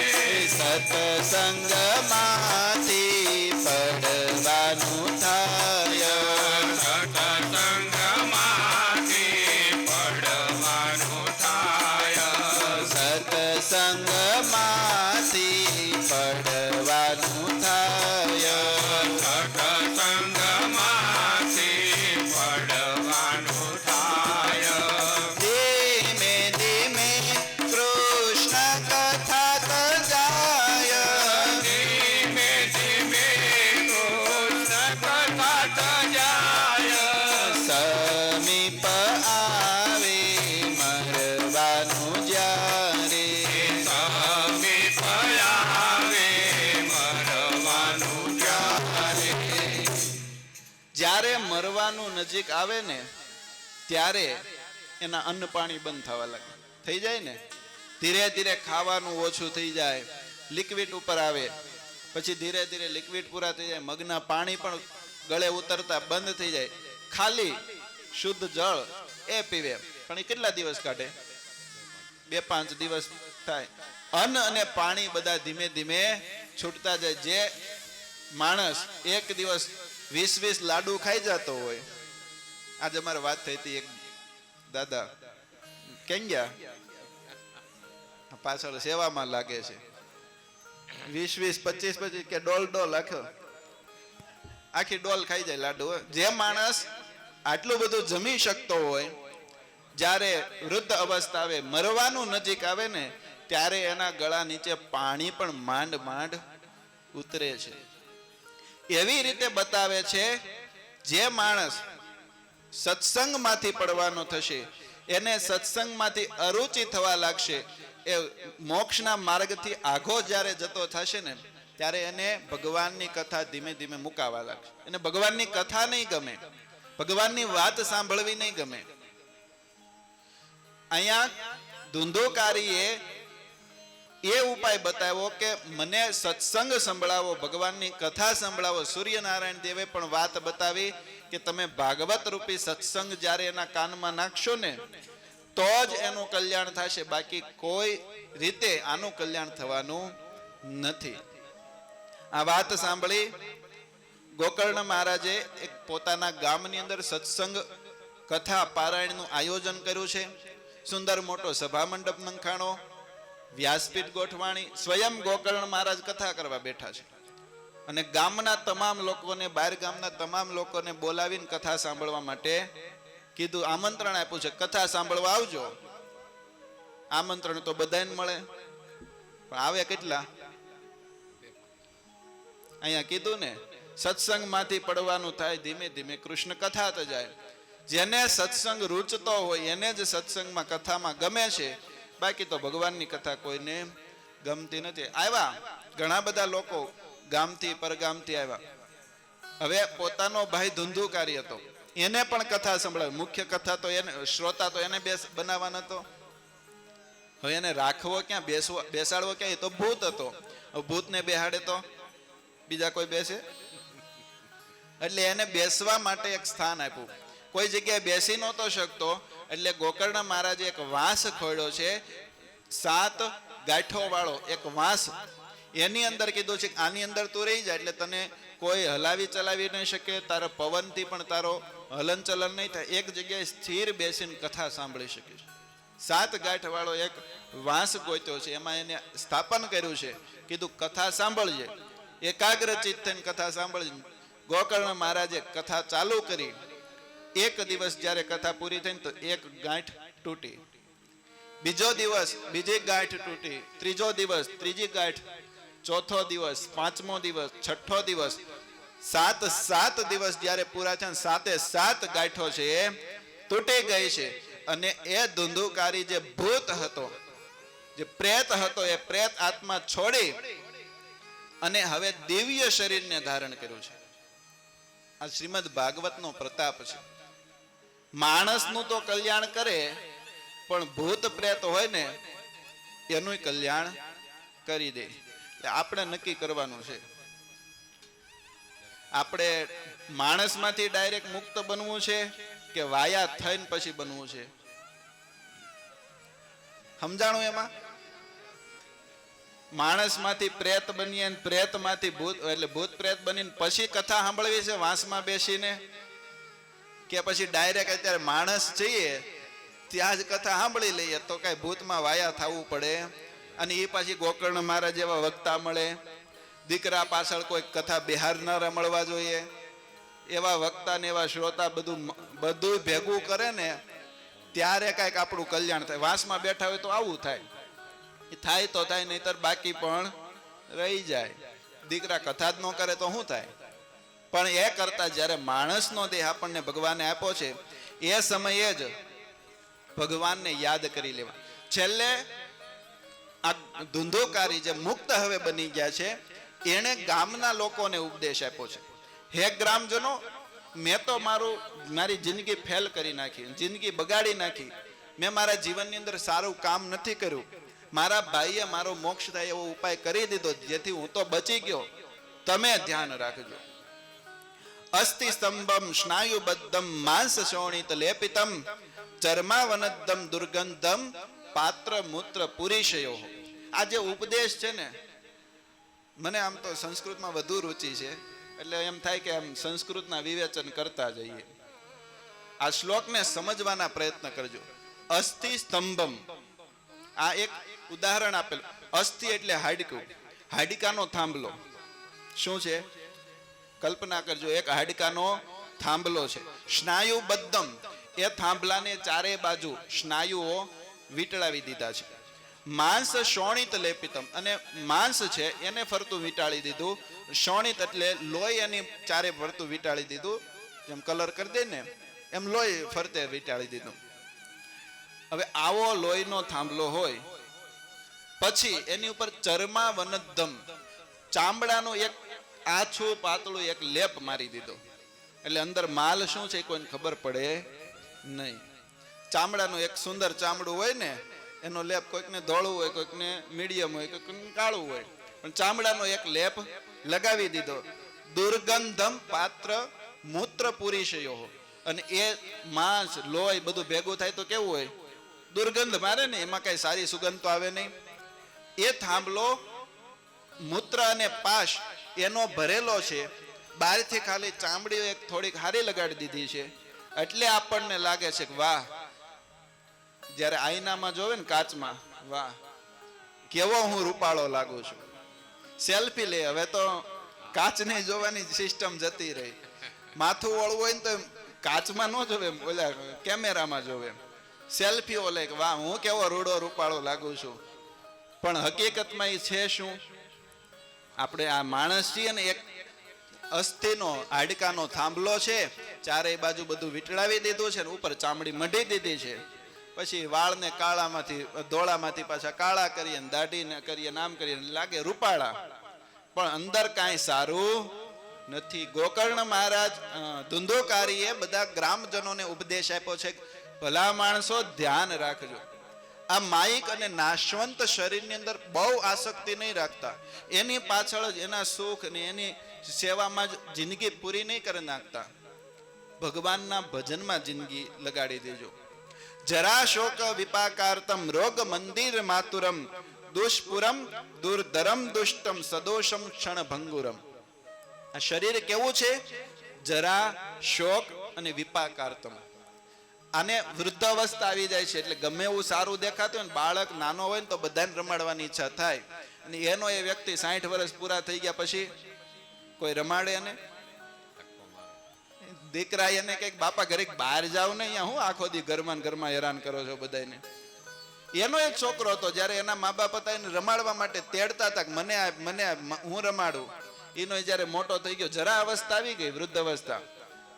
સત્સંગમાંથી પડવાનું થાય, સત્સંગમાંથી પડવાનું થાય, સત્સંગમાંથી પડવાનું થાય, સત્સંગમાંથી પડવાનું થાય, ધીમે ધીમે કૃષ્ણ કથા તજાય, ધીમે ધીમે કૃષ્ણ કથા જાય, સમીપ આવે મરવાનું જ્યારે, સમીપ આવે મરવાનું જ્યારે, જ્યારે મરવાનું નજીક આવે ને ત્યારે એના અન્ન પાણી બંધ થવા લાગે, થઈ જાય ને, ધીરે ધીરે ખાવાનું ઓછું થઈ જાય, લિક્વિડ ઉપર આવે, પછી ધીરે ધીરે લિક્વિડ પૂરા થઈ જાય, મગના પાણી પણ ગળે ઉતરતા બંધ થઈ જાય, ખાલી શુદ્ધ જળ એ પીવે. પણ એ કેટલા દિવસ કાઢે? 2-5 દિવસ થાય. અન્ન અને પાણી બધા ધીમે ધીમે છૂટતા જાય. જે માણસ એક દિવસ 20 લાડુ ખાઈ જતો હોય, આજે અમારે વાત થઈ હતી, એક દાદા કેમ ગયા, પાછળ સેવામાં લાગે છે, 20 25 કે ડોલ આખો આખી ડોલ ખાઈ જાય લાડુ. જે માણસ આટલું બધું જમી શકતો હોય, જ્યારે વૃદ્ધ અવસ્થા આવે, મરવાનું નજીક આવે ને ત્યારે એના ગળા નીચે પાણી પણ માંડ માંડ ઉતરે છે. એવી રીતે બતાવે છે જે માણસ સત્સંગમાંથી પડવાનો થશે, એને સત્સંગમાંથી અરુચિ થવા લાગશે, એ મોક્ષના માર્ગથી આઘો જ્યારે જતો થશે ને ત્યારે એને ભગવાનની કથા ધીમે ધીમે મુકાવા લાગશે. એને ભગવાનની કથા નહીં ગમે, ભગવાનની વાત સાંભળવી નહીં ગમે. અહીંયા ધુંધુકારીએ એ ઉપાય બતાવ્યો કે મને સત્સંગ સંભળાવો, ભગવાનની કથા સંભળાવો. સૂર્યનારાયણ દેવે પણ વાત બતાવી કે તમે ભાગવત રૂપી સત્સંગ જ્યારે એના કાનમાં નાખશો ને તો જ એનું કલ્યાણ થશે, બાકી કોઈ રીતે આનું કલ્યાણ થવાનું નથી. આ વાત સાંભળી ગોકર્ણ મહારાજે એક પોતાના ગામની અંદર સત્સંગ કથા પારાયણનું આયોજન કર્યું છે. સુંદર મોટો સભા મંડપ નંખાણો, વ્યાસપીઠ ગોઠવાણી, સ્વયં ગોકર્ણ મહારાજ કથા કરવા બેઠા છે અને ગામના તમામ લોકોને, બહાર ગામના તમામ લોકોને બોલાવીને કથા સાંભળવા માટે કીધું, આમંત્રણ આપ્યું છે, કથા સાંભળવા આવજો. આમંત્રણ તો બધાને મળે, પણ આવે કેટલા? અહીંયા કીધું ને, સત્સંગમાંથી પડવાનું થાય, ધીમે ધીમે કૃષ્ણ કથા તો જાય. જેને સત્સંગ રૂચતો હોય એને જ સત્સંગમાં કથામાં ગમે છે, બાકી તો ભગવાનની કથા કોઈને ગમતી નથી. આવ્યા ઘણા બધા લોકો ગામથી પરગામથી આવ્યા. હવે પોતાનો ભાઈ ધુંધુકારી હતો, એને પણ કથા સંભળાવી. મુખ્ય કથા તો એને, શ્રોતા તો એને બનાવવાનો હતો. હવે એને રાખવો ક્યાં, બેસાડવો ક્યાં? એ તો ભૂત હતો. ભૂતને બેહાડે તો બીજા કોઈ બેસે? એટલે એને બેસવા માટે એક સ્થાન આપ્યું. કોઈ જગ્યાએ બેસી નહોતો શકતો એટલે ગોકર્ણ મહારાજે એક વાંસ ખોડ્યો છે, 7 ગાંઠો વાળો એક વાંસ. એની અંદર કીધું છે કે આની અંદર તું રહી જાય એટલે તને કોઈ હલાવી ચલાવી નહીં શકે, તારા પવનથી પણ તારો હલન ચલન નહીં થાય, એક જગ્યાએ સ્થિર બેસીને કથા સાંભળી શકીશ. 7 ગાંઠ વાળો એક વાંસ ગોત્યો છે, એમાં એને સ્થાપન કર્યું છે. કીધું કથા સાંભળજે, એકાગ્ર ચિત્ત થઈને કથા સાંભળજે. ગોકર્ણ મહારાજે કથા ચાલુ કરી. એક દિવસ જ્યારે કથા પૂરી થઈ તો એક ગાંઠ તૂટી, બીજો દિવસ બીજી ગાંઠ તૂટી, ત્રીજો દિવસ ત્રીજી ગાંઠ, ચોથો દિવસ, પાંચમો દિવસ, છઠ્ઠો દિવસ, 7 દિવસ જ્યારે પૂરા થયા 7 ગાંઠો છે એ તૂટી ગઈ છે. અને એ ધુંધુકારી જે ભૂત હતો, જે પ્રેત હતો, એ પ્રેત આત્મા છોડી અને હવે દિવ્ય શરીરને ધારણ કર્યું છે. આ શ્રીમદ ભાગવતનો પ્રતાપ છે. માણસનું તો કલ્યાણ કરે, પણ ભૂત પ્રેત હોય ને એનું કલ્યાણ કરી દે. આપણે નક્કી કરવાનું છે, આપણે માણસમાંથી ડાયરેક્ટ મુક્ત બનવું છે કે વાયા થઈને પછી બનવું છે. સમજાણું? એમાં માણસમાંથી પ્રેત બનીએ, પ્રેતમાંથી ભૂત, એટલે ભૂત પ્રેત બનીને પછી કથા સાંભળવી છે વાંસમાં બેસીને, કે પછી ડાયરેક્ટ અત્યારે માણસ છીએ ત્યાં જ કથા સાંભળી લઈએ તો કઈ ભૂતમાં વાયા થવું પડે? અને એ પાછી ગોકર્ણ મહારાજ જેવા વક્તા મળે, દીકરા પાછળ કોઈ કથા બિહારનારા મળવા જોઈએ, એવા વક્તા ને એવા શ્રોતા બધું ભેગું કરે ને ત્યારે કઈક આપણું કલ્યાણ થાય. વાંસમાં બેઠા હોય તો આવું થાય, થાય તો થાય, નહીતર બાકી પણ રહી જાય. દીકરા કથા જ ન કરે તો શું થાય? પણ એ કરતા જ્યારે માણસનો દેહ આપણને ભગવાને આપ્યો છે એ સમયે જ ભગવાનને યાદ કરી લેવા. છેલ્લે આ ધુંધુકારી જે મુક્ત હવે બની ગયા છે એને ગામના લોકોને ઉપદેશ આપ્યો છે. હે ગ્રામજનો, મેં તો મારી જિંદગી ફેલ કરી નાખી, જિંદગી બગાડી નાખી, મેં મારા જીવનની અંદર સારું કામ નથી કર્યું, મારા ભાઈએ મારો મોક્ષ થાય એવો ઉપાય કરી દીધો જેથી હું તો બચી ગયો. તમે ધ્યાન રાખજો. અસ્થિ સ્તંભમ સ્નાયુબદ્ધમ માંસ શોણિત લેપિતમ ચર્માવનદ્દમ દુર્ગંધમ પાત્ર મૂત્ર પુરીશયો. આ જે ઉપદેશ છે ને, મને આમ તો સંસ્કૃતમાં વધુ રુચિ છે, એટલે એમ થાય કે આમ સંસ્કૃતના વિવેચન કરતા જઈએ. આ શ્લોકને સમજવાના પ્રયત્ન કરજો. અસ્થિ સ્તંભમ, આ એક ઉદાહરણ આપેલું. અસ્થિ એટલે હાડકું, હાડકાનો થાંભલો. શું છે? કલ્પના કરજો, એક હાડકાનો થાંભલો છે. સ્નાયુબદ્ધમ, એ થાંભલાને ચારે બાજુ સ્નાયુઓ વીંટળાવી દીધા છે. માંસ શોણિત લેપિતમ, અને માંસ છે એને ફરતું વીંટાળી દીધું. શોણિત એટલે લોહી એની ચારે ફરતું વીંટાળી દીધું. જેમ કલર કરી દે ને એમ લોહી ફરતે વીંટાળી દીધું. હવે આવો લોહીનો થાંભલો હોય પછી એની ઉપર ચરમા વનદ્દમ, ચામડાનું એક આછું પાતળું એક લેપ મારી દીધો. એટલે અંદર માલ શું છે કોઈને ખબર પડે નહીં. ચામડાનું એક સુંદર ચામડું હોય ને એનો લેપ, કોઈકને ધોળું હોય, કોઈકને મીડિયમ હોય, કોઈકને કાળું હોય, પણ ચામડાનો એક લેપ લગાવી દીધો. દુર્ગંધમ પાત્ર મૂત્ર પુરીશયો, અને એ માંસ લોહી બધું ભેગું થાય તો કેવું હોય? દુર્ગંધ મારે ને, એમાં કઈ સારી સુગંધ તો આવે નહીં. એ થાંભલો મૂત્ર અને પાશ એનો ભરેલો છે. બહારથી ખાલી ચામડી એક થોડીક હારી લગાડી દીધી છે, એટલે આપણને લાગે છે કે વાહ, જ્યારે આઈનામાં જોવે ને કાચમાં, વાહ કેવો હું રૂપાળો લાગુ છું. સેલ્ફી લે, હવે તો કાચને જોવાની સિસ્ટમ જતી રહી. માથું વળવું હોય ને તો કાચમાં ન જોવે, ઓલા કેમેરામાં જોવે. સેલ્ફી ઓલે કે વાહ હું કેવો રૂડો રૂપાળો લાગુ છું. પણ હકીકતમાં એ છે શું? આપણે આ માણસ છીએ ને, એક અસ્થિનો હાડકાનો થાંભલો છે, ચારે બાજુ બધું વીંટળાવી દીધું છે, ઉપર ચામડી મઢી દીધી છે. પછી વાળને કાળામાંથી ધોળામાંથી પાછા કાળા કરીએ, દાઢીને કરીએ, નામ કરીએ, લાગે રૂપાળા, પણ અંદર કાંઈ સારું નથી. ગોકર્ણ મહારાજ ધુંધુકારીએ બધા ગ્રામજનોને ઉપદેશ આપ્યો છે, ભલા માણસો ધ્યાન રાખજો. આ માયિક અને નાશવંત શરીરની અંદર બહુ આસક્તિ નહીં રાખતા. એની પાછળ જ એના સુખ ને એની સેવામાં જ જિંદગી પૂરી નહીં કરી નાખતા, ભગવાનના ભજનમાં જિંદગી લગાડી દેજો. જરા શોક વિપાકાર્તમ રોગ મંદિર માતુરમ દુષ્પુરમ દુર્ધરમ દુષ્ટમ સદોષમ ક્ષણ ભંગુરમ. આ શરીર કેવું છે? જરા શોક અને વિપાકાર્તમ. આને વૃદ્ધ અવસ્થા આવી જાય છે એટલે ગમે એવું સારું દેખાતું હોય ને, બાળક નાનો હોય ને તો બધાને રમાડવાની ઈચ્છા થાય, અને એનો એ વ્યક્તિ 60 વર્ષ પૂરા થઈ ગયા પછી કોઈ રમાડે ને? દીકરા એને કઈક બાપા ઘરે બહાર જાવ ને, અહીંયા હું આખો દી ઘરમાં ને ઘરમાં હેરાન કરો છો બધાને. એનો એક છોકરો હતો, જ્યારે એના મા બાપ હતા એને રમાડવા માટે તેડતા હતા કે મને હું રમાડું. એનો જયારે મોટો થઈ ગયો, જરા અવસ્થા આવી ગઈ, વૃદ્ધ અવસ્થા,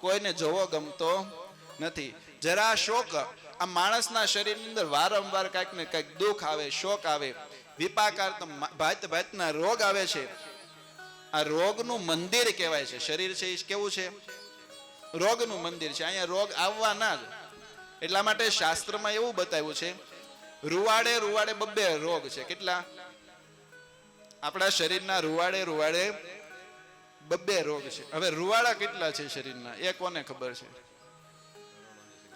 કોઈને જોવો ગમતો નથી. જરા શોક, આ માણસના શરીરની અંદર વારંવાર કાંઈક ને કાંઈક દુઃખ આવે, શોક આવે. વિપાકાર ભાત ભાતના રોગ આવે છે. આ રોગનું મંદિર કહેવાય છે. શરીર છે એ કેવું છે? રોગનું મંદિર છે. અહીંયા રોગ આવવાના જ. એટલા માટે શાસ્ત્રમાં એવું બતાવ્યું છે, રૂવાડે રૂવાડે બબ્બે રોગ છે. કેટલા? આપણા શરીરના રૂવાડે બબ્બે રોગ છે. હવે રૂવાડા કેટલા છે શરીરના એ કોને ખબર છે?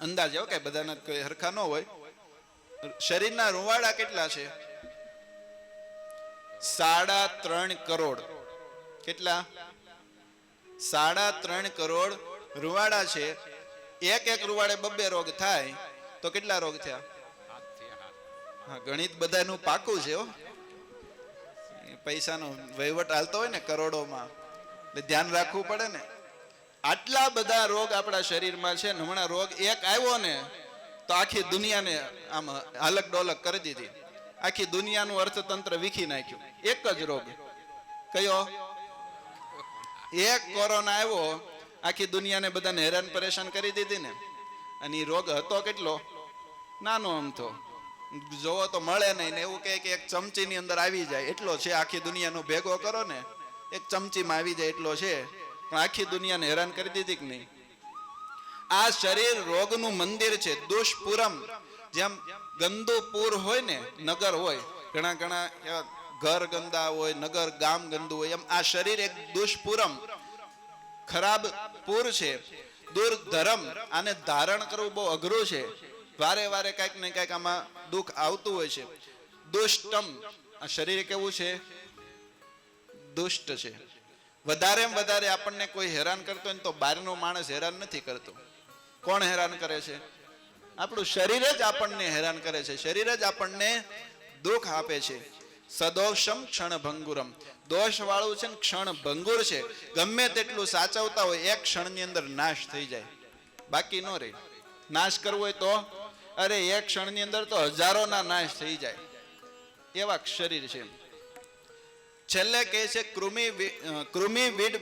અંદાજે, કઈ બધાના કોઈ હરખા ન હોય. શરીરના રૂવાડા કેટલા છે? 3.5 કરોડ. કેટલા? 3.5 કરોડ રૂવાડા છે. એક રૂવાડે બબ્બે રોગ થાય તો કેટલા રોગ થયા? હા, ગણિત બધાનું પાકું છે હો. પૈસાનો વહીવટ હાલતો હોય ને કરોડોમાં, એટલે ધ્યાન રાખવું પડે ને. આટલા બધા રોગ આપણા શરીરમાં છે ને, હમણાં રોગ એક આવ્યો ને તો આખી દુનિયાને આમ હાલક ડોલક કરી દીધી. આખી દુનિયાનું અર્થતંત્ર વીખી નાખ્યું. એક જ રોગ. કયો? એક કોરોના આવ્યો, આખી દુનિયાને બધાને હેરાન પરેશાન કરી દીધી ને. અને એ રોગ હતો કેટલો? નાનો અમથો, જોવો તો મળે નહીં ને. એવું કે એક ચમચીની અંદર આવી જાય એટલો છે. આખી દુનિયાનો ભેગો કરો ને, એક ચમચીમાં આવી જાય એટલો છે. પણ આખી દુનિયાને હેરાન કરી દીધી કે નહીં? આ શરીર રોગનું મંદિર છે. દુષ્પુરમ, જેમ ગંદુ પૂર હોય ને, નગર હોય, ઘણા એવા ઘર ગંદા હોય, નગર ગામ ગંદુ હોય, એમ આ શરીર એક દુષ્પુરમ, ખરાબ પૂર છે. દુર્ધરમ, આને ધારણ કરવું બહુ અઘરું છે. વારે વારે કાંઈક ને કાંઈક આમાં દુઃખ આવતું હોય છે. દુષ્ટમ, આ શરીર કેવું છે? દુષ્ટ છે. વધારે આપણને કોઈ હેરાન કરતો હોય તો બહારનો માણસ હેરાન નથી કરતો. કોણ હેરાન કરે છે? આપણું શરીર જ આપણને હેરાન કરે છે. શરીર જ આપણને દુઃખ આપે છે. સદોષમ ક્ષણ ભંગુરમ, દોષ વાળું છે ને ક્ષણ ભંગુર છે. ગમે તેટલું સાચવતા હોય એક ક્ષણની અંદર નાશ થઈ જાય, બાકી ન રહે. નાશ કરવો હોય તો અરે એક ક્ષણની અંદર તો હજારોના નાશ થઈ જાય, એવા શરીર છે. છેલ્લે કહે છે કૃમિ વિડ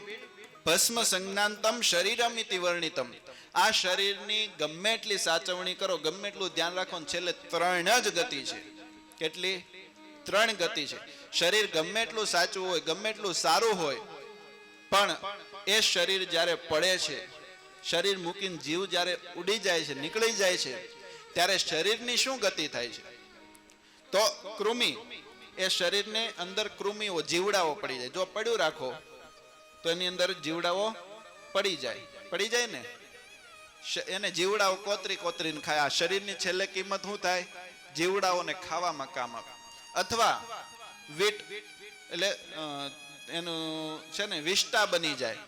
ભસ્મ સંજ્ઞાંતમ શરીરમ ઇતિ વર્ણિતમ. આ શરીરની ગમે એટલી સાચવણી કરો, ગમે એટલું ધ્યાન રાખો, છેલ્લે 3 જ ગતિ છે. કેટલી? 3 ગતિ છે. શરીર ગમે એટલું સાચું હોય, ગમે એટલું સારું હોય, પણ એ શરીર જ્યારે પડે છે, શરીર મૂકીને જીવ જ્યારે ઉડી જાય છે, નીકળી જાય છે, ત્યારે શરીરની શું ગતિ થાય છે? તો કૃમિ, એ શરીરને અંદર કૃમિઓ, જીવડાઓ પડી જાય. જો પડ્યું રાખો તો એની અંદર જીવડાઓ પડી જાય ને, એને જીવડાઓ કોતરીને ખાય. આ શરીરની છેલ્લે કિંમત શું થાય? જીવડાઓને ખાવામાં કામ આવે. અથવા વીટ એટલે એનું છે ને વિષ્ટા બની જાય.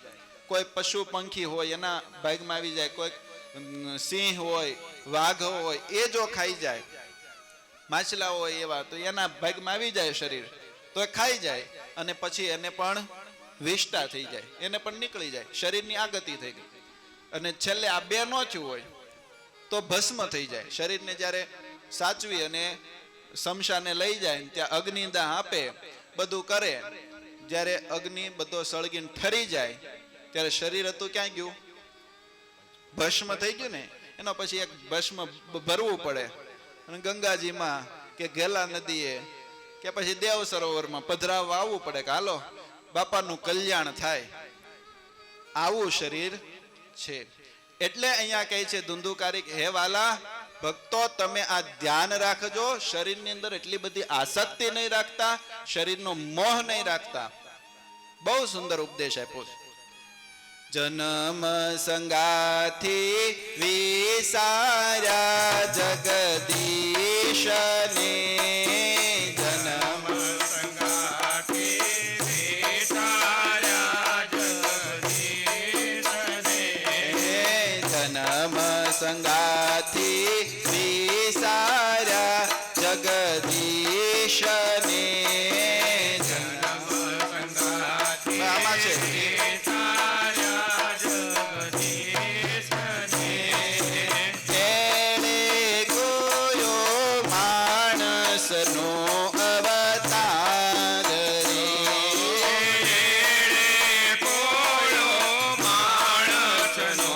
કોઈ પશુ પંખી હોય એના ભાગમાં આવી જાય, કોઈ સિંહ હોય, વાઘ હોય, એ જો ખાઈ જાય, માછલા હોય એવા, તો એના ભાગમાં આવી જાય શરીર, તો એ ખાઈ જાય અને પછી એને પણ વિષ્ટા થઈ જાય, એને પણ નીકળી જાય. શરીરની આ ગતિ થઈ ગઈ. અને છેલ્લે આ બે નો થયું હોય તો ભસ્મ થઈ જાય. શરીરને જ્યારે સાચવી અને શમશાને લઈ જાય, ત્યાં અગ્નિદાહ આપે, બધું કરે, જ્યારે અગ્નિ બધો સળગીને ઠરી જાય ત્યારે શરીર હતું ક્યાં ગયું? ભસ્મ થઈ ગયું ને. એનો પછી એક ભસ્મ ભરવું પડે, અને ગંગાજીમાં કે ઘેલા નદીએ કે પછી દેવ સરોવરમાં પધરાવવા આવવું પડે કે હાલો બાપાનું કલ્યાણ થાય. આવું શરીર છે. એટલે અહીંયા કહે છે ધુંધુકારી, હે વાલા ભક્તો, તમે આ ધ્યાન રાખજો. શરીરની અંદર એટલી બધી આસક્તિ નહીં રાખતા, શરીરનો મોહ નહીં રાખતા. બહુ સુંદર ઉપદેશ આપ્યો છે. જન્મ સંગાથી વિસાર્યા જગદીશને, જન્મ સંગાથી વિસાર્યા જગદીશને, જન્મ સંગાથી વિસાર્યા જગદીશને, જન્મ સંગાથી આમાં છે વિસાર્યા જગદીશને, એણે ગોયો માણસનો અવતાર રે, કોયો માણસનો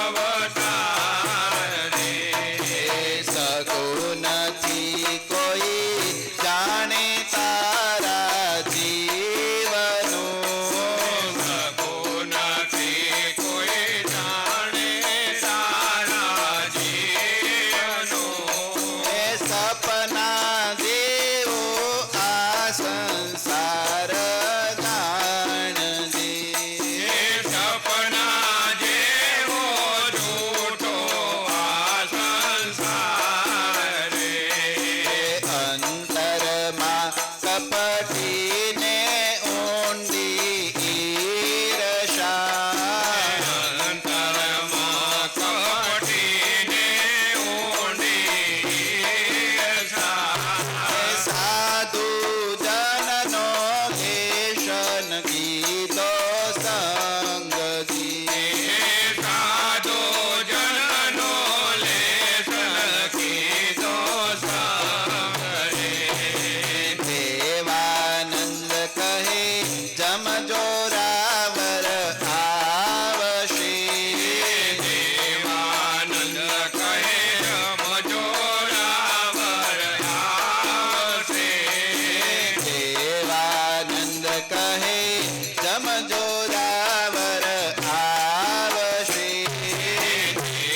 અવતાર રે, સગુણથી કોઈ જાણે તારા જીવનો, સગુણથી કોઈ જાણે તારા જીવનો, એ સપના દેવો આ સંસાર જાણજે, એ સપના જેવો જૂઠો આ સંસાર રે, અંતરમાં કપટીને ઊંડી ઈર્ષા, અંતરમાં કપટીને ઊંડી ઈર્ષા, સાધુ જનનો લેશન કીધો સંગજી, સાધો જનનો લેશન કીધો સંગ રે, દેવાનંદ કહે જમજો રાવર આવશે, દેવાનંદ કહે રમજો રાવર આવશે, દેવાનંદ કહે જમજો રાવર આવશે,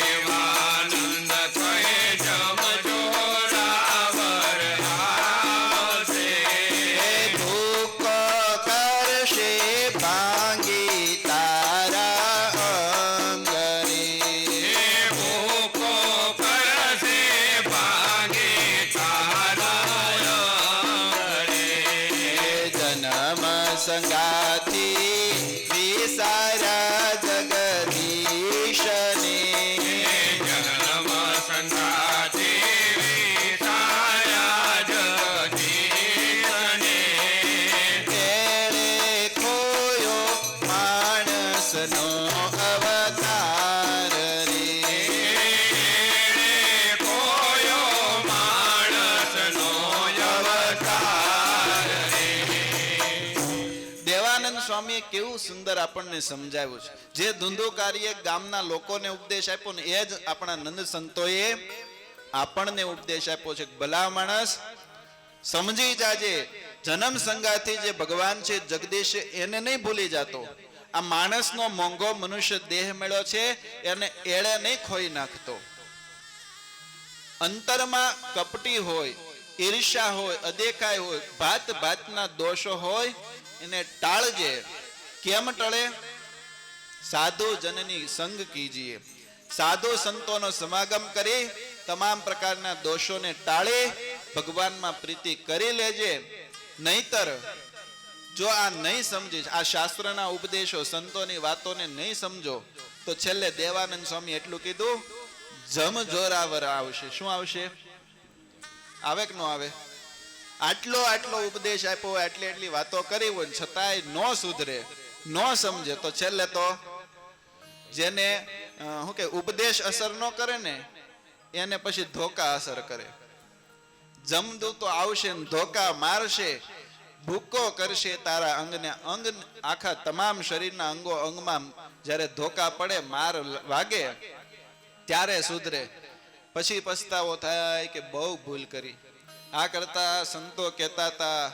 દેવાનંદ કહે જમજો રાવર આવશે, ધૂકો કરશે ભાંગી તારા અંગરે, ભૂકો કરશે ભાગે તારા અંગરે, જન્મ સંગાથી વિસાર્યા જગદીશને, જન્મ સંગાથી વિસાર્યા જગદીશને, એણે ખોયો માણસનો અવતાર રે, કોયો માણસનો અવતાર રે, દેવાનંદ સ્વામીએ કેવું સુંદર આપણને સમજાવ્યું છે. જે ધુંધુકારીએ ગામના લોકોને ઉપદેશ આપ્યો ને એ જ આપણા નંદ સંતોએ આપણને ઉપદેશ આપ્યો છે. ભલા માણસ સમજી જાજે, જન્મ સંગાથી જે ભગવાન છે જગદીશ એને નહીં ભૂલી જાતો. આ માણસનો મોંઘો મનુષ્ય દેહ મળ્યો છે એને એળે નહીં ખોઈ નાખતો. અંતરમાં કપટી હોય, ઈર્ષ્યા હોય, અદેખાય હોય, ભાત ભાતના દોષો હોય એને ટાળજે. કેમ ટળે? સાધુ જનની સંગ કીજીએ. સાધુ સંતોનો સમાગમ કરી તમામ પ્રકારના દોષોને ટાળી ભગવાનમાં પ્રીતિ કરી લેજે. નહીતર જો આ નહીં સમજીશ, આ શાસ્ત્રના ઉપદેશો સંતોની વાતોને નહીં સમજો તો છેલ્લે દેવાનંદ સ્વામી એટલું કીધું, જમ જોરાવર આવશે. શું આવશે? આવે કે ન આવે? આટલો ઉપદેશ આપ્યો હોય, એટલી વાતો કરી હોય છતાંય ન સુધરે, ન સમજે તો છેલ્લે તો જેને શું કે ઉપદેશ અસર ન કરે ને એને પછી ધોકા અસર કરે. જમદૂતો આવશે ને ધોકા મારશે, ભૂકો કરશે તારા અંગને અંગ. આખા તમામ શરીરના અંગો અંગમાં જ્યારે ધોકા પડે, માર વાગે ત્યારે સુધરે. પછી પસ્તાવો થાય કે બહુ ભૂલ કરી. આ કરતા સંતો કહેતા હતા,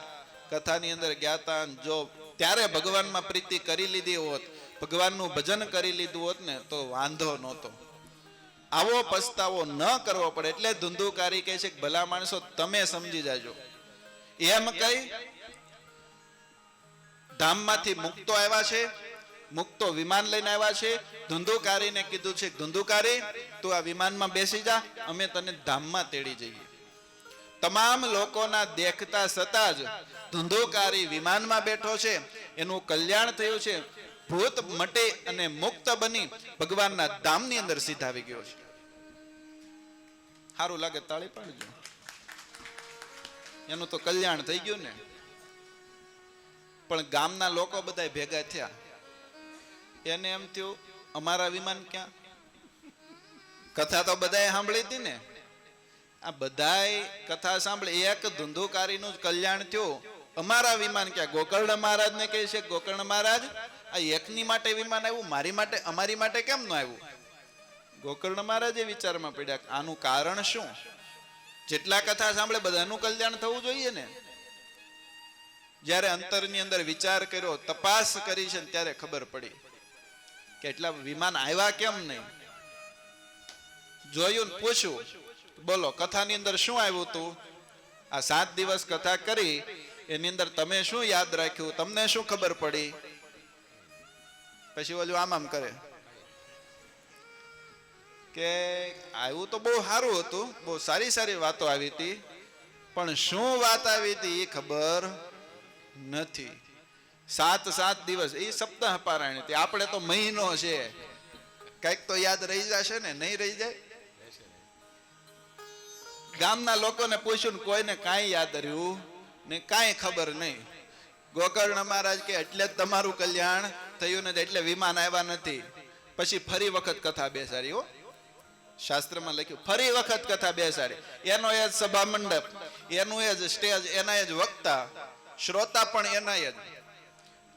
કથાની અંદર ગયા હતા, જો ત્યારે ભગવાનમાં પ્રીતિ કરી લીધી હોત, ભગવાનનું ભજન કરી લીધું હોત ને તો વાંધો નહોતો. આવો પસ્તાવો ન કરવો પડે. એટલે ધુંધુકારી કહે છે કે ભલા માણસો તમે સમજી જાજો. એમ કઈ ધામમાંથી મુક્તો આવ્યા છે, મુક્તો વિમાન લઈને આવ્યા છે. ધુંધુકારીને કીધું છે, ધુંધુકારી તું આ વિમાનમાં બેસી જા, અમે તને ધામમાં તેડી જઈએ. તમામ લોકોના દેખતા છતાં જ ધુંધુકારી વિમાનમાં બેઠો છે, એનું કલ્યાણ થયું છે, ભૂત મટે અને મુક્ત બની ભગવાનના ધામની અંદર સીધાવી ગયો છે. સારું લાગે તાળી પાડજો, એનું તો કલ્યાણ થઈ ગયું ને. પણ ગામના લોકો બધા ભેગા થયા, એને એમ થયું અમારા વિમાન ક્યાં? કથા તો બધાએ સાંભળી હતી ને, આ બધાએ કથા સાંભળી, એક ધુંધુકારીનું જ કલ્યાણ થયું, અમારા વિમાન ક્યાં? ગોકર્ણ મહારાજને કહે છે, ગોકર્ણ મહારાજ આ એકની માટે વિમાન આવ્યું, મારી માટે અમારી માટે કેમ ન આવ્યું? ગોકર્ણ મહારાજે વિચારમાં પડ્યા, આનું કારણ શું? જેટલા કથા સાંભળે બધાનું કલ્યાણ થવું જોઈએ ને. જ્યારે અંતરની અંદર વિચાર કર્યો, તપાસ કરી છે, ત્યારે ખબર પડી કે એટલા વિમાન આવ્યા કેમ નહીં. જોયું ને પૂછ્યું, બોલો કથાની અંદર શું આવ્યું હતું? આ 7 દિવસ કથા કરી એની અંદર તમે શું યાદ રાખ્યું? તમને શું ખબર પડી? પછી ઓલું આમ કરે કે આવ્યું તો બહુ સારું હતું, બહુ સારી સારી વાતો આવી હતી, પણ શું વાત આવી હતી એ ખબર નથી. 7 દિવસ એ સપ્તાહ પારાયણ હતી, આપણે તો મહિનો છે, કઈક તો યાદ રહી જશે ને, નહીં રહી જાય? ગામના લોકોને પૂછ્યું, કોઈને કાંઈ યાદ રહ્યું ને કાંઈ ખબર નહીં. ગોકર્ણ મહારાજ કે એટલે જ તમારું કલ્યાણ થયું નથી, એટલે વિમાન આવ્યા નથી. પછી ફરી વખત કથા બેસાડી. હો, શાસ્ત્રમાં લખ્યું ફરી વખત કથા બેસાડી. એનો એ જ સભા મંડપ, એનું એ જ સ્ટેજ, એના જ વક્તા, શ્રોતા પણ એના જ.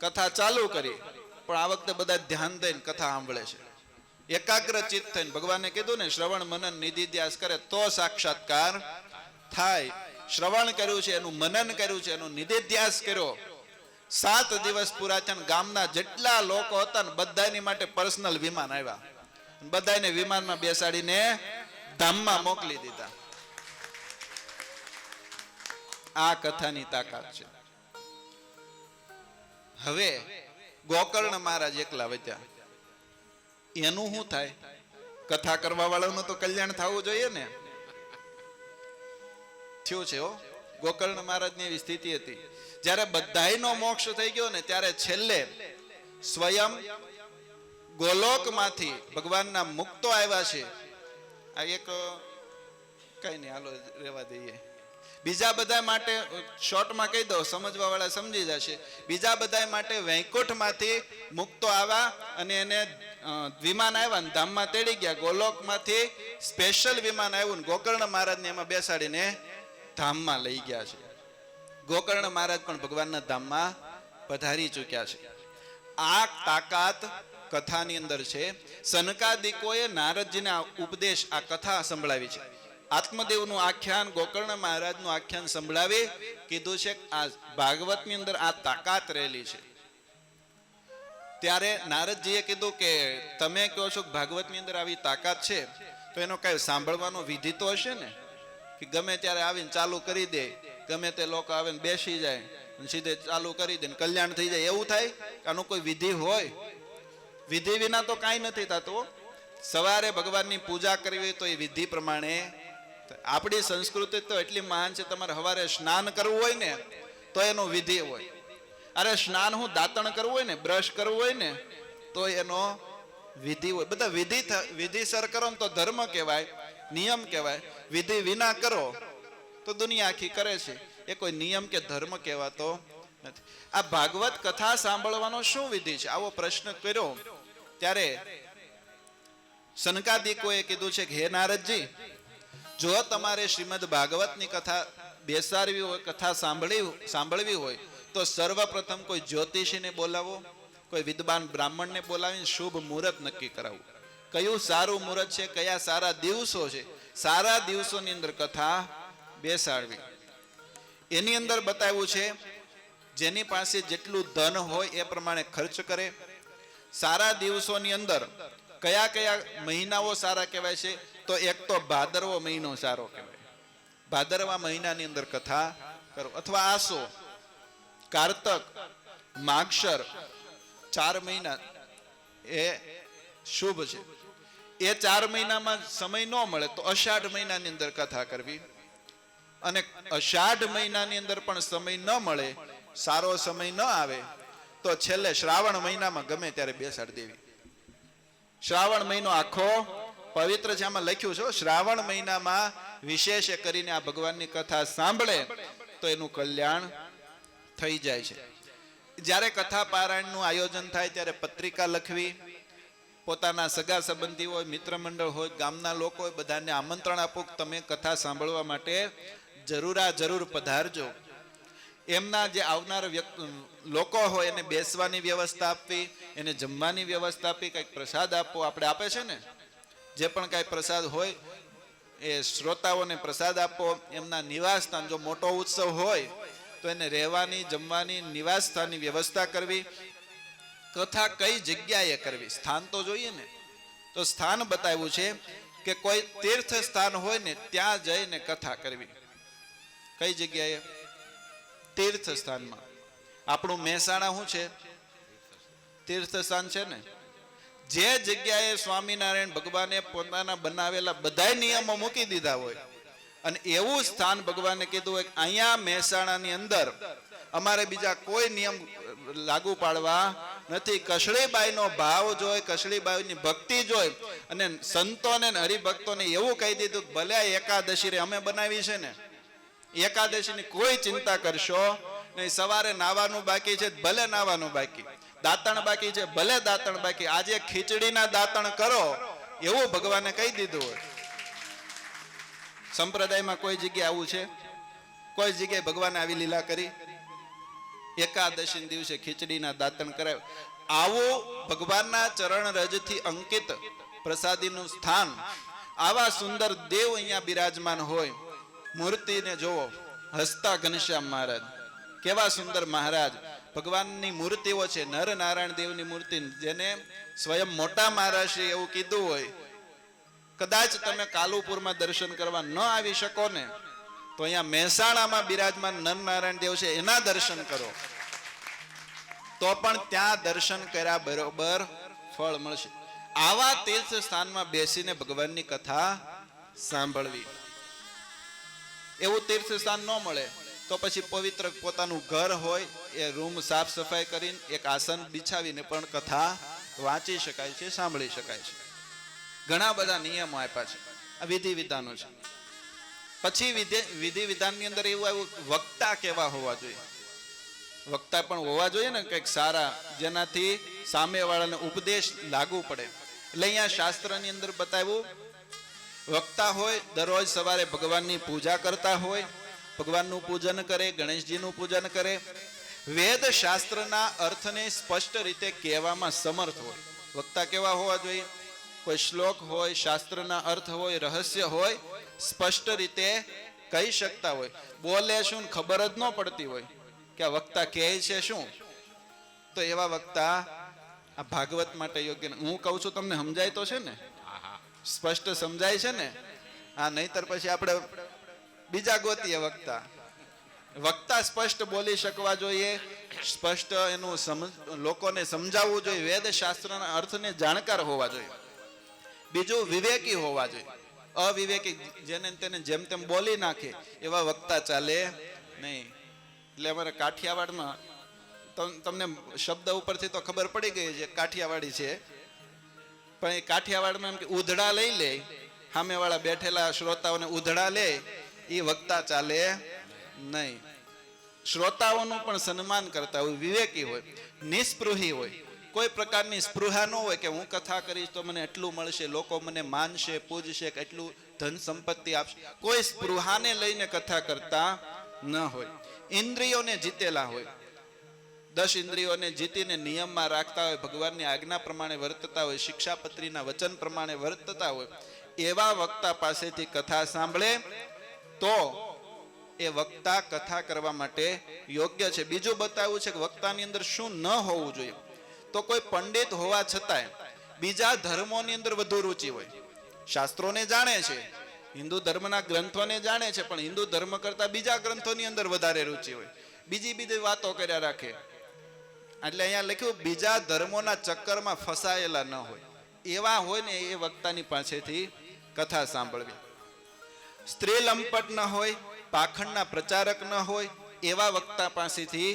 કથા ચાલુ કરી, પણ આ વખતે બધા ધ્યાન દઈને કથા સાંભળે છે, એકાગ્ર ચિત્ત થઈને. ભગવાને કીધું ને શ્રવણ મનન નિધિધ્યાસ કરે તો સાક્ષાત્કાર થાય. શ્રવણ કર્યું છે, એનું મનન કર્યું છે, એનું નિધિધ્યાસ કર્યો. 7 દિવસ પૂરા થયા, ગામના જેટલા લોકો હતા ને બધાની માટે પર્સનલ વિમાન આવ્યા, બધાને વિમાનમાં બેસાડીને ધામમાં મોકલી દીધા. આ કથાની તાકાત છે. હવે ગોકર્ણ મહારાજ એકલા વધ્યા, એનું શું થાય? કથા કરવા વાળાનું તો કલ્યાણ થવું જોઈએ ને. થયું છે. હો, ગોકર્ણ મહારાજની એવી સ્થિતિ હતી. જ્યારે બધાયનો મોક્ષ થઈ ગયો ને, ત્યારે છેલ્લે સ્વયં ગોલોકમાંથી ભગવાનના મુક્તો આવ્યા છે. આ એક કઈ નહીં, હાલો રહેવા દઈએ. બીજા બધા માટે શોર્ટમાં કહી દો, સમજવા વાળા સમજી જશે. બીજા બધા માટે વૈકુંઠમાંથી મુક્તો આવ્યા અને એને વિમાન આવ્યા ને ધામમાં તેડી ગયા. ગોલોકમાંથી સ્પેશિયલ વિમાન આવ્યું ને ગોકર્ણ મહારાજને એમાં બેસાડીને ધામમાં લઈ ગયા છે. ગોકર્ણ મહારાજ પણ ભગવાનના ધામમાં પધારી ચૂક્યા છે. આ તાકાત કથાની અંદર છે. સનકાદિકોએ નારદજીને આ ઉપદેશ, આ કથા સંભળાવી છે. આત્મદેવનું આખ્યાન, ગોકર્ણ મહારાજનું આખ્યાન સંભળાવી કીધું છે આ ભાગવતની અંદર આ તાકાત રહેલી છે. ત્યારે નારદજીએ કીધું કે તમે કહો છો કે ભાગવતની અંદર આવી તાકાત છે, તો એનો કઈ સાંભળવાનો વિધિ તો હશે ને, કે ગમે ત્યારે આવીને ચાલુ કરી દે, ગમે તે લોકો આવીને બેસી જાય સીધે ચાલુ કરી દે કલ્યાણ થઈ જાય, એવું થાય? આનું કોઈ વિધિ હોય? વિધિ વિના તો કાંઈ નથી થતું. સવારે ભગવાનની પૂજા કરવી તો એ વિધિ પ્રમાણે. આપણી સંસ્કૃતિ તો એટલી મહાન છે, તમારે સવારે સ્નાન કરવું હોય ને તો એનો વિધિ હોય. અરે સ્નાન હું દાંતણ કરવું હોય ને, બ્રશ કરવું હોય ને તો એનો વિધિ હોય. બધા વિધિસર કરો ને તો ધર્મ કહેવાય, નિયમ કહેવાય. વિધિ વિના કરો તો દુનિયા આખી કરે છે, એ કોઈ નિયમ કે ધર્મ કહેવાતો નથી. આ ભાગવત કથા સાંભળવાનો શું વિધિ છે, આવો પ્રશ્ન કર્યો ત્યારે સનકાદિકોએ કીધું છે કે હે નારદજી, જો તમારે શ્રીમદ ભાગવતની કથા બેસાડવી હોય, કથા સાંભળવી હોય તો સર્વપ્રથમ કોઈ જ્યોતિષીને બોલાવો, કોઈ વિદ્વાન બ્રાહ્મણને બોલાવીને શુભ મુહૂર્ત નક્કી કરાવવું. કયું સારું મુહૂર્ત છે, કયા સારા દિવસો છે, સારા દિવસોની અંદર કથા બેસાડવી. એની અંદર બતાવ્યું છે જેની પાસે જેટલું ધન હોય એ પ્રમાણે ખર્ચ કરે. સારા દિવસોની અંદર કયા કયા મહિનાઓ સારા કહેવાય છે, તો એક તો ભાદરવો મહિનો સારો કહેવાય. ભાદરવા મહિનાની અંદર કથા કરો, અથવા આસો, કારતક, માગશર 4 મહિના એ શુભ છે. એ 4 મહિનામાં સમય ન મળે તો અષાઢ મહિનાની અંદર કથા કરવી, અને અષાઢ મહિનાની અંદર પણ સમય ન મળે, સારો સમય ન આવે તો છેલ્લે શ્રાવણ મહિનામાં ગમે ત્યારે બેસાડી દેવી. શ્રાવણ મહિનો આખો પવિત્ર છે, આમાં લખ્યું છે શ્રાવણ મહિનામાં વિશેષ કરીને આ ભગવાનની કથા સાંભળે તો એનું કલ્યાણ થઈ જાય છે. જ્યારે કથા પારાયણનું આયોજન થાય ત્યારે પત્રિકા લખવી, પોતાના સગા સંબંધી હોય, મિત્ર મંડળ હોય, ગામના લોકો હોય, બધાને આમંત્રણ આપો કે તમે કથા સાંભળવા માટે જરૂર પધારજો. એમના જે આવનાર લોકો હોય એને બેસવાની વ્યવસ્થા આપવી, એને જમવાની વ્યવસ્થા આપવી, કંઈક પ્રસાદ આપવો. આપણે આપે છે ને, જે પણ કાંઈ પ્રસાદ હોય એ શ્રોતાઓને પ્રસાદ આપવો. એમના નિવાસ સ્થાન, જો મોટો ઉત્સવ હોય તો એને રહેવાની, જમવાની, નિવાસ સ્થાનની વ્યવસ્થા કરવી. કથા કઈ જગ્યાએ કરવી, સ્થાન તો જોઈએ ને, તો સ્થાન બતાવ્યું છે કે કોઈ તીર્થ સ્થાન હોય ને ત્યાં જઈને કથા કરવી. કઈ જગ્યાએ? તીર્થ સ્થાનમાં. આપણું મહેસાણા શું છે? તીર્થ સ્થાન છે ને. જે જગ્યાએ સ્વામિનારાયણ ભગવાને પોતાના બનાવેલા બધા નિયમો મૂકી દીધા હોય અને એવું સ્થાન ભગવાને કીધું હોય કે અહીંયા મહેસાણાની અંદર અમારે બીજા કોઈ નિયમ લાગુ પાડવા નથી. કસળીબાઈનો ભાવ જોઈ, કસળીબાઈની ભક્તિ જોઈ અને સંતોને હરિભક્તોને એવું કહી દીધું કે ભલે એકાદશી રે અમે બનાવી છે ને, એકાદશીની કોઈ ચિંતા કરશો નહીં. સવારે નાવાનું બાકી છે ભલે નાવાનું બાકી, દાંતણ બાકી છે ભલે દાંતણ બાકી, આજે ખીચડીના દાંતણ કરો એવું ભગવાને કહી દીધું હોય. સંપ્રદાયમાં કોઈ જગ્યાએ આવું છે? કોઈ જગ્યાએ ભગવાને આવી લીલા કરી? એકાદશી દિવસે ખીચડીના દાંતણ કરાય. આવું ભગવાનના ચરણ રજથી અંકિત પ્રસાદીનું સ્થાન, આવા સુંદર દેવ અહીંયા બિરાજમાન હોય. મૂર્તિને જોવો, હસતા ઘનશ્યામ મહારાજ, કેવા સુંદર મહારાજ. ભગવાનની મૂર્તિઓ છે, નર નારાયણ દેવની મૂર્તિ, જેને સ્વયં મોટા મહારાજે એવું કીધું હોય કદાચ તમે કાલુપુરમાં દર્શન કરવા ન આવી શકો ને તો અહીંયા મહેસાણામાં બિરાજમાન નર નારાયણ દેવ છે એના દર્શન કરો તો પણ ત્યાં દર્શન કર્યા બરોબર ફળ મળશે. આવા તીર્થ સ્થાનમાં બેસીને ભગવાનની કથા સાંભળવી. એવું તીર્થ સ્થાન ન મળે તો પછી પવિત્ર પોતાનું ઘર હોય એ રૂમ સાફ સફાઈ કરીને એક આસન બિછાવીને પણ કથા વાંચી શકાય છે, સાંભળી શકાય છે. ઘણા બધા નિયમો આપ્યા છે. આ વિધિ વિધાનો છે. પછી વિધિ વિધાનની અંદર એવું આવ્યું, વક્તા કેવા હોવા જોઈએ. વક્તા પણ હોવા જોઈએ ને કંઈક સારા, જેનાથી સામેવાળાને ઉપદેશ લાગુ પડે. એટલે અહીંયા શાસ્ત્રની અંદર બતાવ્યું, વક્તા હોય દરરોજ સવારે ભગવાનની પૂજા કરતા હોય, ભગવાનનું પૂજન કરે, ગણેશજીનું પૂજન કરે, વેદ શાસ્ત્રના અર્થને સ્પષ્ટ રીતે કહેવામાં સમર્થ હોય. વક્તા કેવા હોવા જોઈએ? કોઈ શ્લોક હોય, શાસ્ત્રના અર્થ હોય, રહસ્ય હોય, સ્પષ્ટ રીતે કહી શકતા હોય. બોલે શું ખબર જ ન પડતી હોય કે આ વક્તા કહે છે શું, તો એવા વક્તા આ ભાગવત માટે યોગ્ય. હું કહું છું તમને સમજાય તો છે ને? સ્પષ્ટ સમજાય છે ને? હા, નહીતર પછી આપણે બીજા ગોતીએ વક્તા. વક્તા સ્પષ્ટ બોલી શકવા જોઈએ, સ્પષ્ટ એનું લોકોને સમજાવવું જોઈએ, વેદ શાસ્ત્રના અર્થને જાણકાર હોવા જોઈએ. બીજું વિવેકી હોવા જોઈએ. અવિવેકી જેને તેને જેમ તેમ બોલી નાખે એવા વક્તા ચાલે નહીં. એટલે અમારે કાઠિયાવાડમાં તમને શબ્દ ઉપરથી તો ખબર પડી ગઈ છે કાઠિયાવાડી છે, પણ એ કાઠિયાવાડમાં એમ કે ઉધડા લઈ લે, સામેવાળા બેઠેલા શ્રોતાઓને ઉધડા લે, એ વક્તા ચાલે નહીં. શ્રોતાઓનું પણ સન્માન કરતા હોય, વિવેકી હોય, નિસ્પૃહી હોય, કોઈ પ્રકારની સ્પૃહા ન હોય કે હું કથા કરીશ તો મને એટલું મળશે, લોકો મને માનશે, પૂજશે, એટલું ધન સંપત્તિ આપશે. કોઈ સ્પૃહાને લઈને કથા કરતા ન હોય. ઇન્દ્રિયોને જીતેલા હોય, 10 ઇન્દ્રિયોને જીતીને નિયમમાં રાખતા હોય, ભગવાનની આજ્ઞા પ્રમાણે વર્તતા હોય, શિક્ષાપત્રીના વચન પ્રમાણે વર્તતા હોય, એવા વક્તા પાસેથી કથા સાંભળે તો એ વક્તા કથા કરવા માટે યોગ્ય છે. બીજું બતાવ્યું છે કે વક્તાની અંદર શું ન હોવું જોઈએ. તો કોઈ પંડિત હોવા છતાંય બીજા ધર્મોની અંદર વધુ રુચિ હોય. શાસ્ત્રોને જાણે છે, હિન્દુ ધર્મના ગ્રંથોને જાણે છે, પણ હિન્દુ ધર્મ કરતા બીજા ગ્રંથોની અંદર વધારે રુચિ હોય. બીજી વાતો કર્યા રાખે. એટલે અહીંયા લખ્યું બીજા ધર્મોના ચક્કરમાં ફસાયેલા ન હોય એવા હોય ને એ વક્તાની પાસેથી કથા સાંભળવી. સ્ત્રી લંપટ ન હોય, પાખંડના પ્રચારક ન હોય એવા વક્તા પાસેથી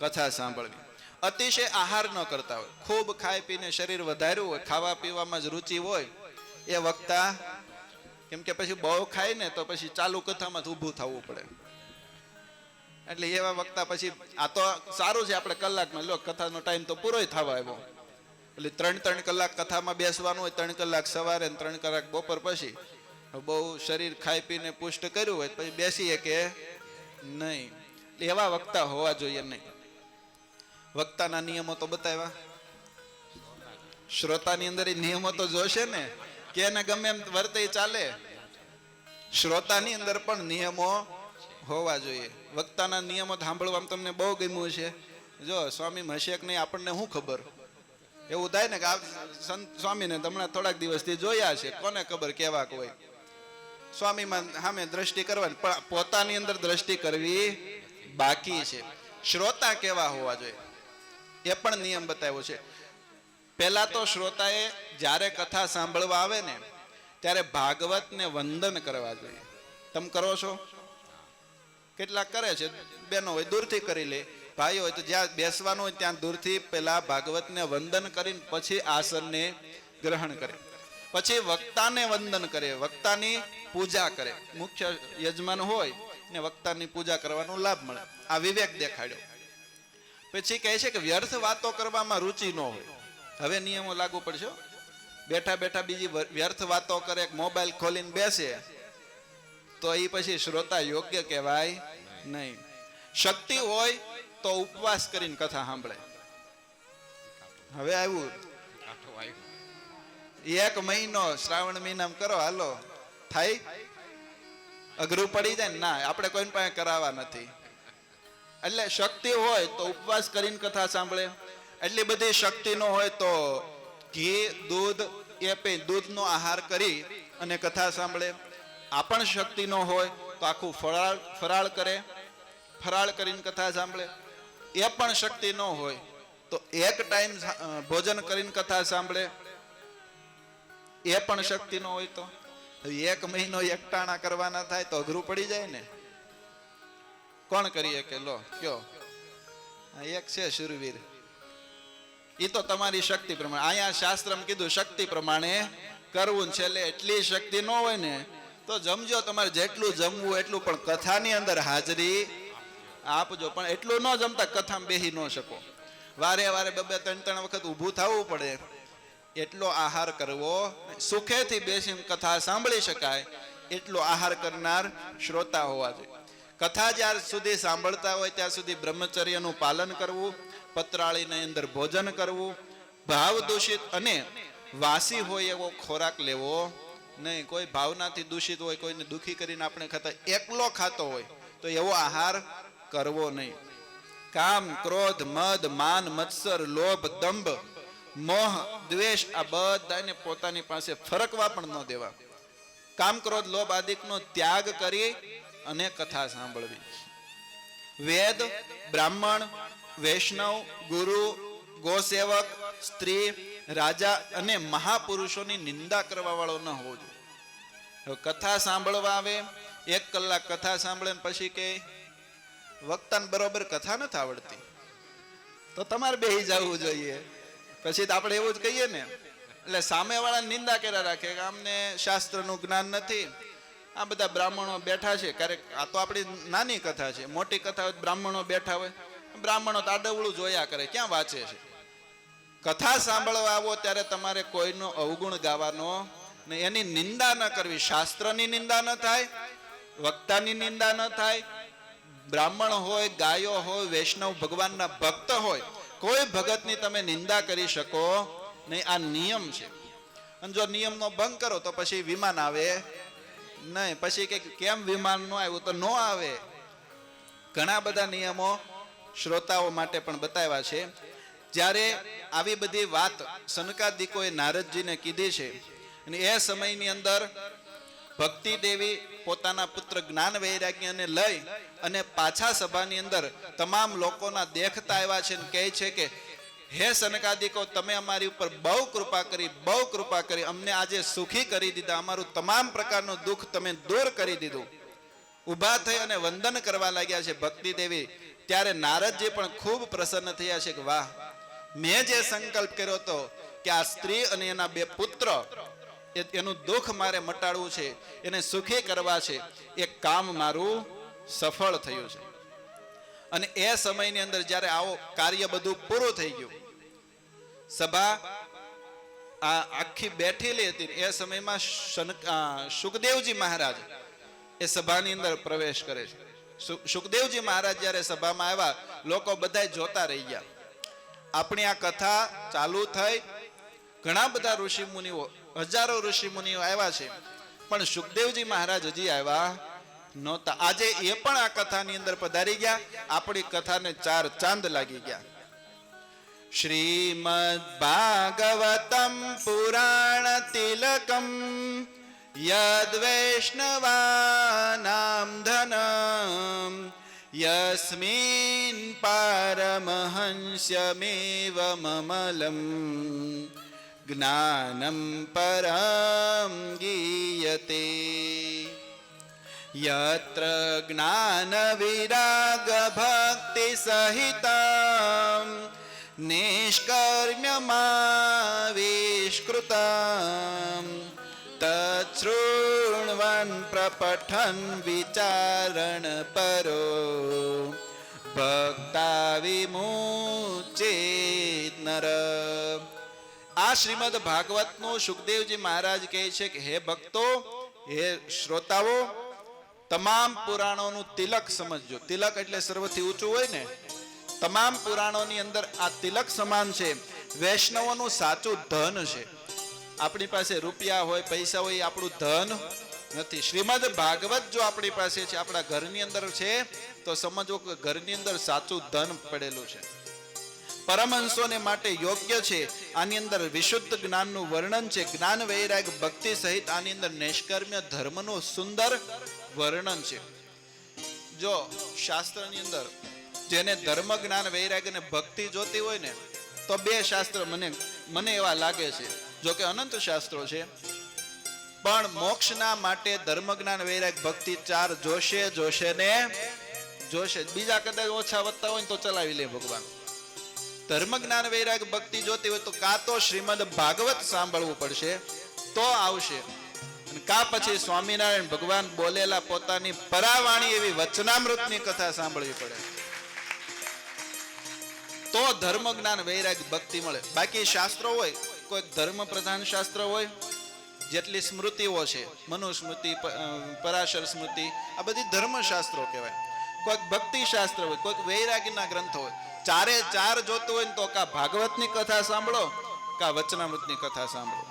કથા સાંભળવી. અતિશય આહાર ન કરતા હોય, ખૂબ ખાઈ પીને શરીર વધાર્યું હોય, ખાવા પીવામાં જ રુચિ હોય એ વક્તા, કેમ કે પછી બહુ ખાય ને તો પછી ચાલુ કથામાં જ ઊભું થવું પડે. એટલે એવા વક્તા પછી આ તો સારું છે આપણે કલાકમાં લો કથાનો ટાઈમ તો પૂરો થવા આવ્યો, એટલે 3-3 કલાક કથામાં બેસવાનું હોય, 3 કલાક સવારે ને 3 કલાક બપોર પછી. બહુ શરીર ખાઈ પીને પુષ્ટ કર્યું હોય પછી બેસીએ કે નહીં, એવા વક્તા હોવા જોઈએ નહીં. વક્તાના નિયમો તો બતાવ્યા, શ્રોતાની અંદર નિયમો તો જોશે ને કે એને ગમે એમ વર્તે ચાલે. શ્રોતાની અંદર પણ નિયમો હોવા જોઈએ. વક્તાના નિયમો સાંભળવામાં તમને બહુ ગમ્યું છે. જો સ્વામી હશે કે નહીં આપણને શું ખબર, એવું થાય ને કે આ સ્વામીને હમણાં થોડાક દિવસથી જોયા છે, કોને ખબર કેવા હોય. સ્વામીમાં સામે દ્રષ્ટિ કરવાની, પણ પોતાની અંદર દ્રષ્ટિ કરવી બાકી છે. શ્રોતા કેવા હોવા જોઈએ એ પણ નિયમ બતાવ્યો છે. પહેલા તો શ્રોતાએ જ્યારે કથા સાંભળવા આવે ને ત્યારે ભાગવતને વંદન કરવા જોઈએ. તમે કરો છો? કેટલાક કરે છે, બેનો હોય દૂરથી કરી લે, ભાઈઓ હોય તો જ્યાં બેસવાનું હોય ત્યાં દૂરથી પહેલા ભાગવતને વંદન કરીને પછી આસનને ગ્રહણ કરે, પછી વક્તાને વંદન કરે, વક્તાની પૂજા કરે. મુખ્ય યજમાન હોય ને વક્તાની પૂજા કરવાનો લાભ મળે. આ વિવેક દેખાડ્યો. પછી કહે છે કે વ્યર્થ વાતો કરવામાં રુચિ ન હોય. હવે નિયમો લાગુ પડશે. બેઠા બેઠા બીજી વ્યર્થ વાતો કરે, મોબાઈલ ખોલીને બેસે તો એ પછી શ્રોતા યોગ્ય કહેવાય નહીં. શક્તિ હોય તો ઉપવાસ કરીને કથા સાંભળે. હવે આવ્યું 1 મહિનો શ્રાવણ મહિનામાં કરો, હાલો થાય, અઘરું પડી જાય ને. ના, આપણે કોઈ પાસે કરાવવા નથી. એટલે શક્તિ હોય તો ઉપવાસ કરીને કથા સાંભળે. એટલી બધી શક્તિ ન હોય તો ઘી દૂધ દૂધનો આહાર કરી અને કથા સાંભળે. આ પણ શક્તિ ન હોય તો આખું ફરાળ કરે, ફરાળ કરીને કથા સાંભળે. એ પણ શક્તિ ન હોય તો એક ટાઈમ ભોજન કરીને કથા સાંભળે. એ પણ શક્તિ ન હોય તો 1 મહિનો એકટાણા કરવાના થાય તો અઘરું પડી જાય ને. કોણ કરીએ કે લો કયો? એક છે શુરવીર, એ તો તમારી શક્તિ પ્રમાણે. અહીંયા શાસ્ત્રમાં કીધું શક્તિ પ્રમાણે કરવું. છેલ્લે એટલી શક્તિ ન હોય ને તો જમજો, તમારે જેટલું જમવું એટલું, પણ કથાની અંદર હાજરી આપજો. પણ એટલું ન જમતા કથામાં બેસી ન શકો, વારે વારે 2-3 વખત ઊભું થવું પડે. એટલો આહાર કરવો, સુખેથી બેસીને કથા સાંભળી શકાય એટલો આહાર કરનાર શ્રોતા હોવા જોઈએ. કથા જ્યાં સુધી સાંભળતા હોય ત્યાં સુધી બ્રહ્મચર્યનું પાલન કરવું, પતરાળીની અંદર ભોજન કરવું, ભાવ દૂષિત અને વાસી હોય એવો ખોરાક લેવો નહીં. કોઈ ભાવનાથી દૂષિત હોય, કોઈને દુખી કરીને આપણે ખાતા, એકલો ખાતો હોય તો એવો આહાર કરવો નહીં. કામ, ક્રોધ, મદ, માન, મત્સર, લોભ, દંભ, મોહ, દ્વેષ આ બધાને પોતાની પાસે ફરકવા પણ ન દેવા. કામ, ક્રોધ, લોભ આદિકનો ત્યાગ કરી અને કથા સાંભળવી. વેદ, બ્રાહ્મણ, વૈષ્ણવ, ગુરુ, ગોસેવક, સ્ત્રી, રાજા અને મહાપુરુષોની નિંદા કરવા વાળો ન હોવો જોઈએ. કથા સાંભળવા આવે, 1 કલાક કથા સાંભળે પછી કે વક્તાને બરોબર કથા નથી આવડતી તો તમારે બેસી જવું જોઈએ. પછી તો આપણે એવું જ કહીએ ને. એટલે સામેવાળા નિંદા કર્યા રાખે કે અમને શાસ્ત્રનું જ્ઞાન નથી, આ બધા બ્રાહ્મણો બેઠા છે. ક્યારેક આ તો આપણી નાની કથા છે, મોટી કથા હોય બ્રાહ્મણો બેઠા હોય, બ્રાહ્મણો તો આડવળું જોયા કરે, ક્યાં વાંચે છે. કથા સાંભળવા આવો ત્યારે તમારે કોઈનો અવગુણ ગાવાનો ને એની નિંદા ન કરવી. શાસ્ત્રની નિંદા ન થાય, વક્તાની નિંદા ન થાય. બ્રાહ્મણ હોય, ગાયો હોય, વૈષ્ણવ ભગવાનના ભક્ત હોય, કોઈ ભગતની તમે નિંદા કરી શકો નહીં. આ નિયમ છે. અને જો નિયમનો ભંગ કરો તો પછી વિમાન આવે નહીં. પછી કે કેમ વિમાન ન આવ્યું તો ન આવે. ઘણા બધા નિયમો શ્રોતાઓ માટે પણ બતાવ્યા છે. જ્યારે આવી બધી વાત સનકાદિકોએ નારદજીને કીધી છે અને એ સમયની અંદર ભક્તિ દેવી પોતાના પુત્ર જ્ઞાન વૈરાગ્યને લઈ અને પાછા સભાની અંદર તમામ લોકોના દેખતા આવ્યા છે અને કહે છે કે હે સનકાદિકો, તમે અમારી ઉપર બહુ કૃપા કરી અમને આજે સુખી કરી દીધા, અમારું તમામ પ્રકારનું દુઃખ તમે દૂર કરી દીધું. ઊભા થઈ અને વંદન કરવા લાગ્યા છે ભક્તિ દેવી. ત્યારે નારદજી પણ ખૂબ પ્રસન્ન થયા છે કે વાહ, મેં જે સંકલ્પ કર્યો હતો કે આ સ્ત્રી અને એના બે પુત્ર એનું દુઃખ મારે મટાડવું છે, એને સુખી કરવા છે, એ કામ મારું સફળ થયું છે. અને એ સમયની અંદર જ્યારે આવો કાર્ય બધું પૂરું થઈ ગયું, સભા આ આખી બેઠેલી હતી, એ સમયમાં સુખદેવજી મહારાજ એ સભાની અંદર પ્રવેશ કરે છે. સુખદેવજી મહારાજ જ્યારે સભામાં આવ્યા, લોકો બધા જોતા રહી ગયા. આપણી આ કથા ચાલુ થઈ, ઘણા બધા ઋષિ મુનિઓ, હજારો ઋષિ મુનિઓ આવ્યા છે, પણ સુખદેવજી મહારાજ હજી આવ્યા નહોતા. આજે એ પણ આ કથાની અંદર પધારી ગયા. આપણી કથાને 4 ચાંદ લાગી ગયા. શ્રીમદ ભાગવતમ પુરાણ તિલકમ યદ વૈષ્ણવાનામ ધનમ યસ્મિન પારમહંસ્યમેવ મમલમ જ્ઞાનમ પરમ ગીયતે યત્ર જ્ઞાન વિરાગ ભક્તિ સહિતમ નિષ્કર્મ્યમાવિષ્કૃતમ તચ્છૃણ્વન પ્રપઠન વિચારણ પરો ભક્તા વિમુચેત નર. આ શ્રીમદ ભાગવતનું સુખદેવજી મહારાજ કહે છે કે હે ભક્તો, હે શ્રોતાઓ, તમામ પુરાણોનું તિલક સમજજો. તિલક એટલે સર્વથી ઊંચું હોય ને, તમામ પુરાણોની અંદર આ તિલક સમાન છે. વૈષ્ણવોનું સાચું ધન છે. આપણી પાસે રૂપિયા હોય, પૈસા હોય, એ આપણું ધન નથી. શ્રીમદ ભાગવત જો આપણી પાસે છે, આપણા ઘરની અંદર છે, તો સમજવો કે ઘરની અંદર સાચું ધન પડેલું છે. પરમહંસોને માટે યોગ્ય છે. આની અંદર વિશુદ્ધ જ્ઞાનનું વર્ણન છે. જ્ઞાન વૈરાગ ભક્તિ સહિત આની અંદર નૈષ્કર્મ્ય ધર્મનું સુંદર વર્ણન છે. જો શાસ્ત્રની અંદર જેને ધર્મ જ્ઞાન વૈરાગ અને ભક્તિ જોતી હોય ને, તો 2 શાસ્ત્ર મને એવા લાગે છે. જો કે અનંત શાસ્ત્રો છે, પણ મોક્ષના માટે ધર્મ જ્ઞાન વૈરાગ ભક્તિ 4 જોશે ને જોશે. બીજા કદાચ ઓછા વધતા હોય ને તો ચલાવી લે ભગવાન. ધર્મ જ્ઞાન વૈરાગ ભક્તિ જોતી હોય તો કાં તો શ્રીમદ ભાગવત સાંભળવું પડશે તો આવશે, અને કાં પછી સ્વામિનારાયણ ભગવાન બોલેલા પોતાની પરાવાણી એવી વચનામૃતની કથા સાંભળવી પડે, તો ધર્મ જ્ઞાન વૈરાગ ભક્તિ મળે. બાકી શાસ્ત્રો હોય, કોઈ ધર્મ પ્રધાન શાસ્ત્ર હોય, જેટલી સ્મૃતિઓ છે, મનુસ્મૃતિ, પરાશર સ્મૃતિ, આ બધી ધર્મ શાસ્ત્રો કહેવાય. કોઈક ભક્તિ શાસ્ત્ર હોય, કોઈક વૈરાગીના ગ્રંથો હોય. 4 જોતું હોય ને તો કા ભાગવતની કથા સાંભળો, કા વચનામૃતની કથા સાંભળો.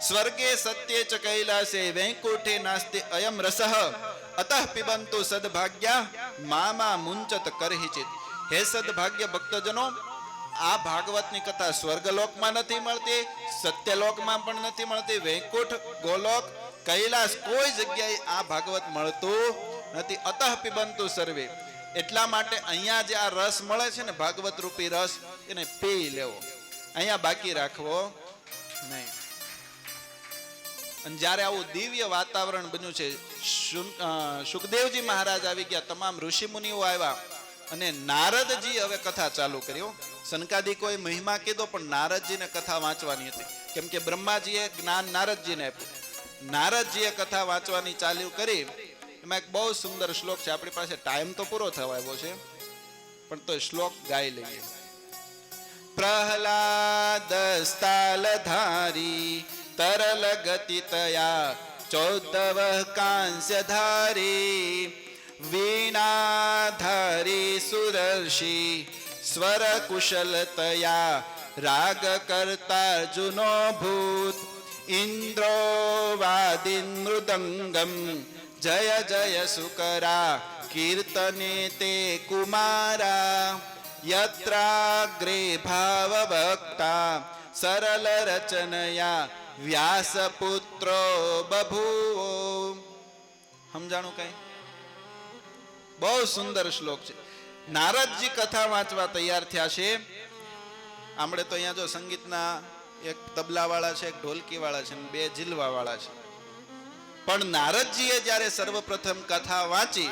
સ્વર્ગે સત્યે ચ કૈલાસે વૈકુંઠે નાસ્તિ અયમ રસઃ અતઃ પિબંતુ સદભાગ્યા મામા મુંચત કરહિચિત. હે સદભાગ્ય ભક્તજનો, આ ભાગવતની કથા સ્વર્ગલોકમાં નથી મળતી, સત્યલોકમાં પણ નથી મળતી, વૈકુંઠ, ગોલોક, કૈલાસ કોઈ જગ્યાએ આ ભાગવત મળતું નથી. અતઃ પિબંતુ સર્વે. એટલા માટે અહીંયા જે આ રસ મળે છે ને, ભાગવત રૂપી રસ, એને પી લેવો, અહીંયા બાકી રાખવો નહીં. અને જ્યારે આવું દિવ્ય વાતાવરણ બન્યું છે, સુખદેવજી મહારાજ આવી ગયા, તમામ ઋષિ મુનિઓ આવ્યા, અને નારદજી હવે કથા ચાલુ કર્યો. સનકાદિકોએ મહિમા કીધો, પણ નારદજીને કથા વાંચવાની હતી, કેમ કે બ્રહ્માજીએ જ્ઞાન નારદજીને આપ્યું. નારદજીએ કથા વાંચવાની ચાલુ કરી. એમાં એક બહુ સુંદર શ્લોક છે. આપણી પાસે ટાઈમ તો પૂરો થવા આવ્યો છે, પણ તો શ્લોક ગાઈ લઈએ. પ્રહલાદ સ્થાલધારી તરલ ગતિ તયા 14 કાંસ્ય ધારી વીણાધારી સુદર્શિ સ્વર કુશલતયા રાગ કર્તાર્જુનો ભૂત ઇન્દ્રો વાદિન મૃદંગમ જય જય સુકરા કીર્તને તે કુમારા યત્રાગ્રે ભાવભક્તા સરલ રચનયા વ્યાસપુત્રો બભૂવો. સમજાણું કઈ? બહુ સુંદર શ્લોક છે. નારદજી કથા વાંચવા તૈયાર થયા છે. આપણે તો અહીંયા જો સંગીતના એક તબલાવાળા છે, એક ઢોલકીવાળા છે, બે જીલવાવાળા છે. પણ નારદજીએ જ્યારે સર્વપ્રથમ કથા વાંચી,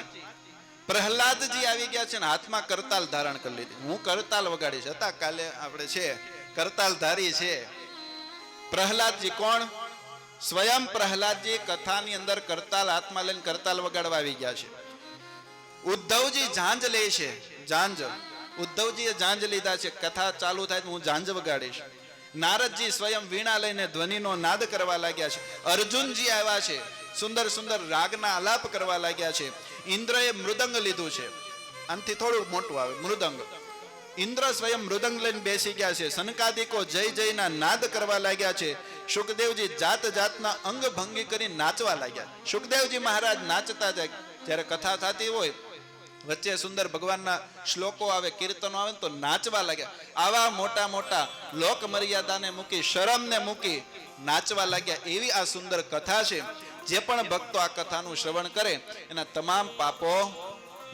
પ્રહલાદજી આવી ગયા છે ને હાથમાં કરતાલ ધારણ કરી લીધી. હું કરતાલ વગાડીશ. હતા કાલે આપણે છે કરતાલ ધારી છે. પ્રહલાદજી કોણ? સ્વયં પ્રહલાદજી કથાની અંદર કરતાલ હાથમાં લઈને કરતાલ વગાડવા આવી ગયા છે. ઉદ્ધવજી ઝાંઝ લે છે. ઝાંઝ ઉદ્ધવજીએ ઝાંઝ લીધા છે. કથા ચાલુ થાય તો હું ઝાંઝ વગાડીશ. નારદજી સ્વયં વીણા લઈને ધ્વનિનો નાદ કરવા લાગ્યા છે. અર્જુનજી આવ્યા છે, સુંદર સુંદર રાગના આલાપ કરવા લાગ્યા છે. ઇન્દ્રએ મૃદંગ લીધું છે. આનાથી થોડું મોટું આવે મૃદંગ. ઇન્દ્ર સ્વયં મૃદંગ લઈને બેસી ગયા છે. સનકાદિકો જય જયના નાદ કરવા લાગ્યા છે. સુખદેવજી જાત જાતના અંગ ભંગી કરી નાચવા લાગ્યા. સુખદેવજી મહારાજ નાચતા જાય. જ્યારે કથા થતી હોય વચ્ચે સુંદર ભગવાનના શ્લોકો આવે, કીર્તનો આવે તો નાચવા લાગ્યા. આવા મોટા મોટા લોક મર્યાદાને મૂકી, શરમને મૂકી નાચવા લાગ્યા. એવી આ સુંદર કથા છે. જે પણ ભક્તો આ કથાનું શ્રવણ કરે એના તમામ પાપો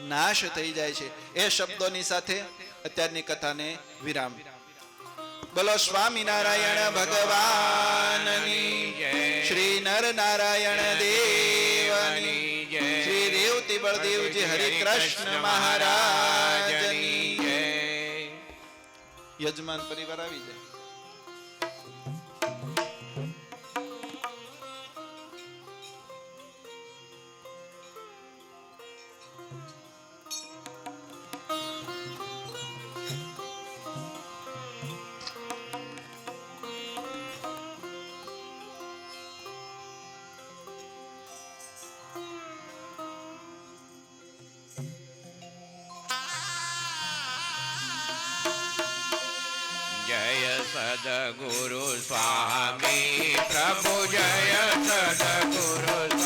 નાશ થઈ જાય છે. એ શબ્દોની સાથે અત્યારની કથાને વિરામ. બોલો સ્વામિનારાયણ ભગવાનની જય. શ્રી નર નારાયણ દેવની જય. શ્રી દેવતી બળદેવજી હરિકૃષ્ણ મહારાજની જય. યજમાન પરિવાર આવી જાય. જય સદગુરુ સ્વામી પ્રભુ, જય સદગુરુ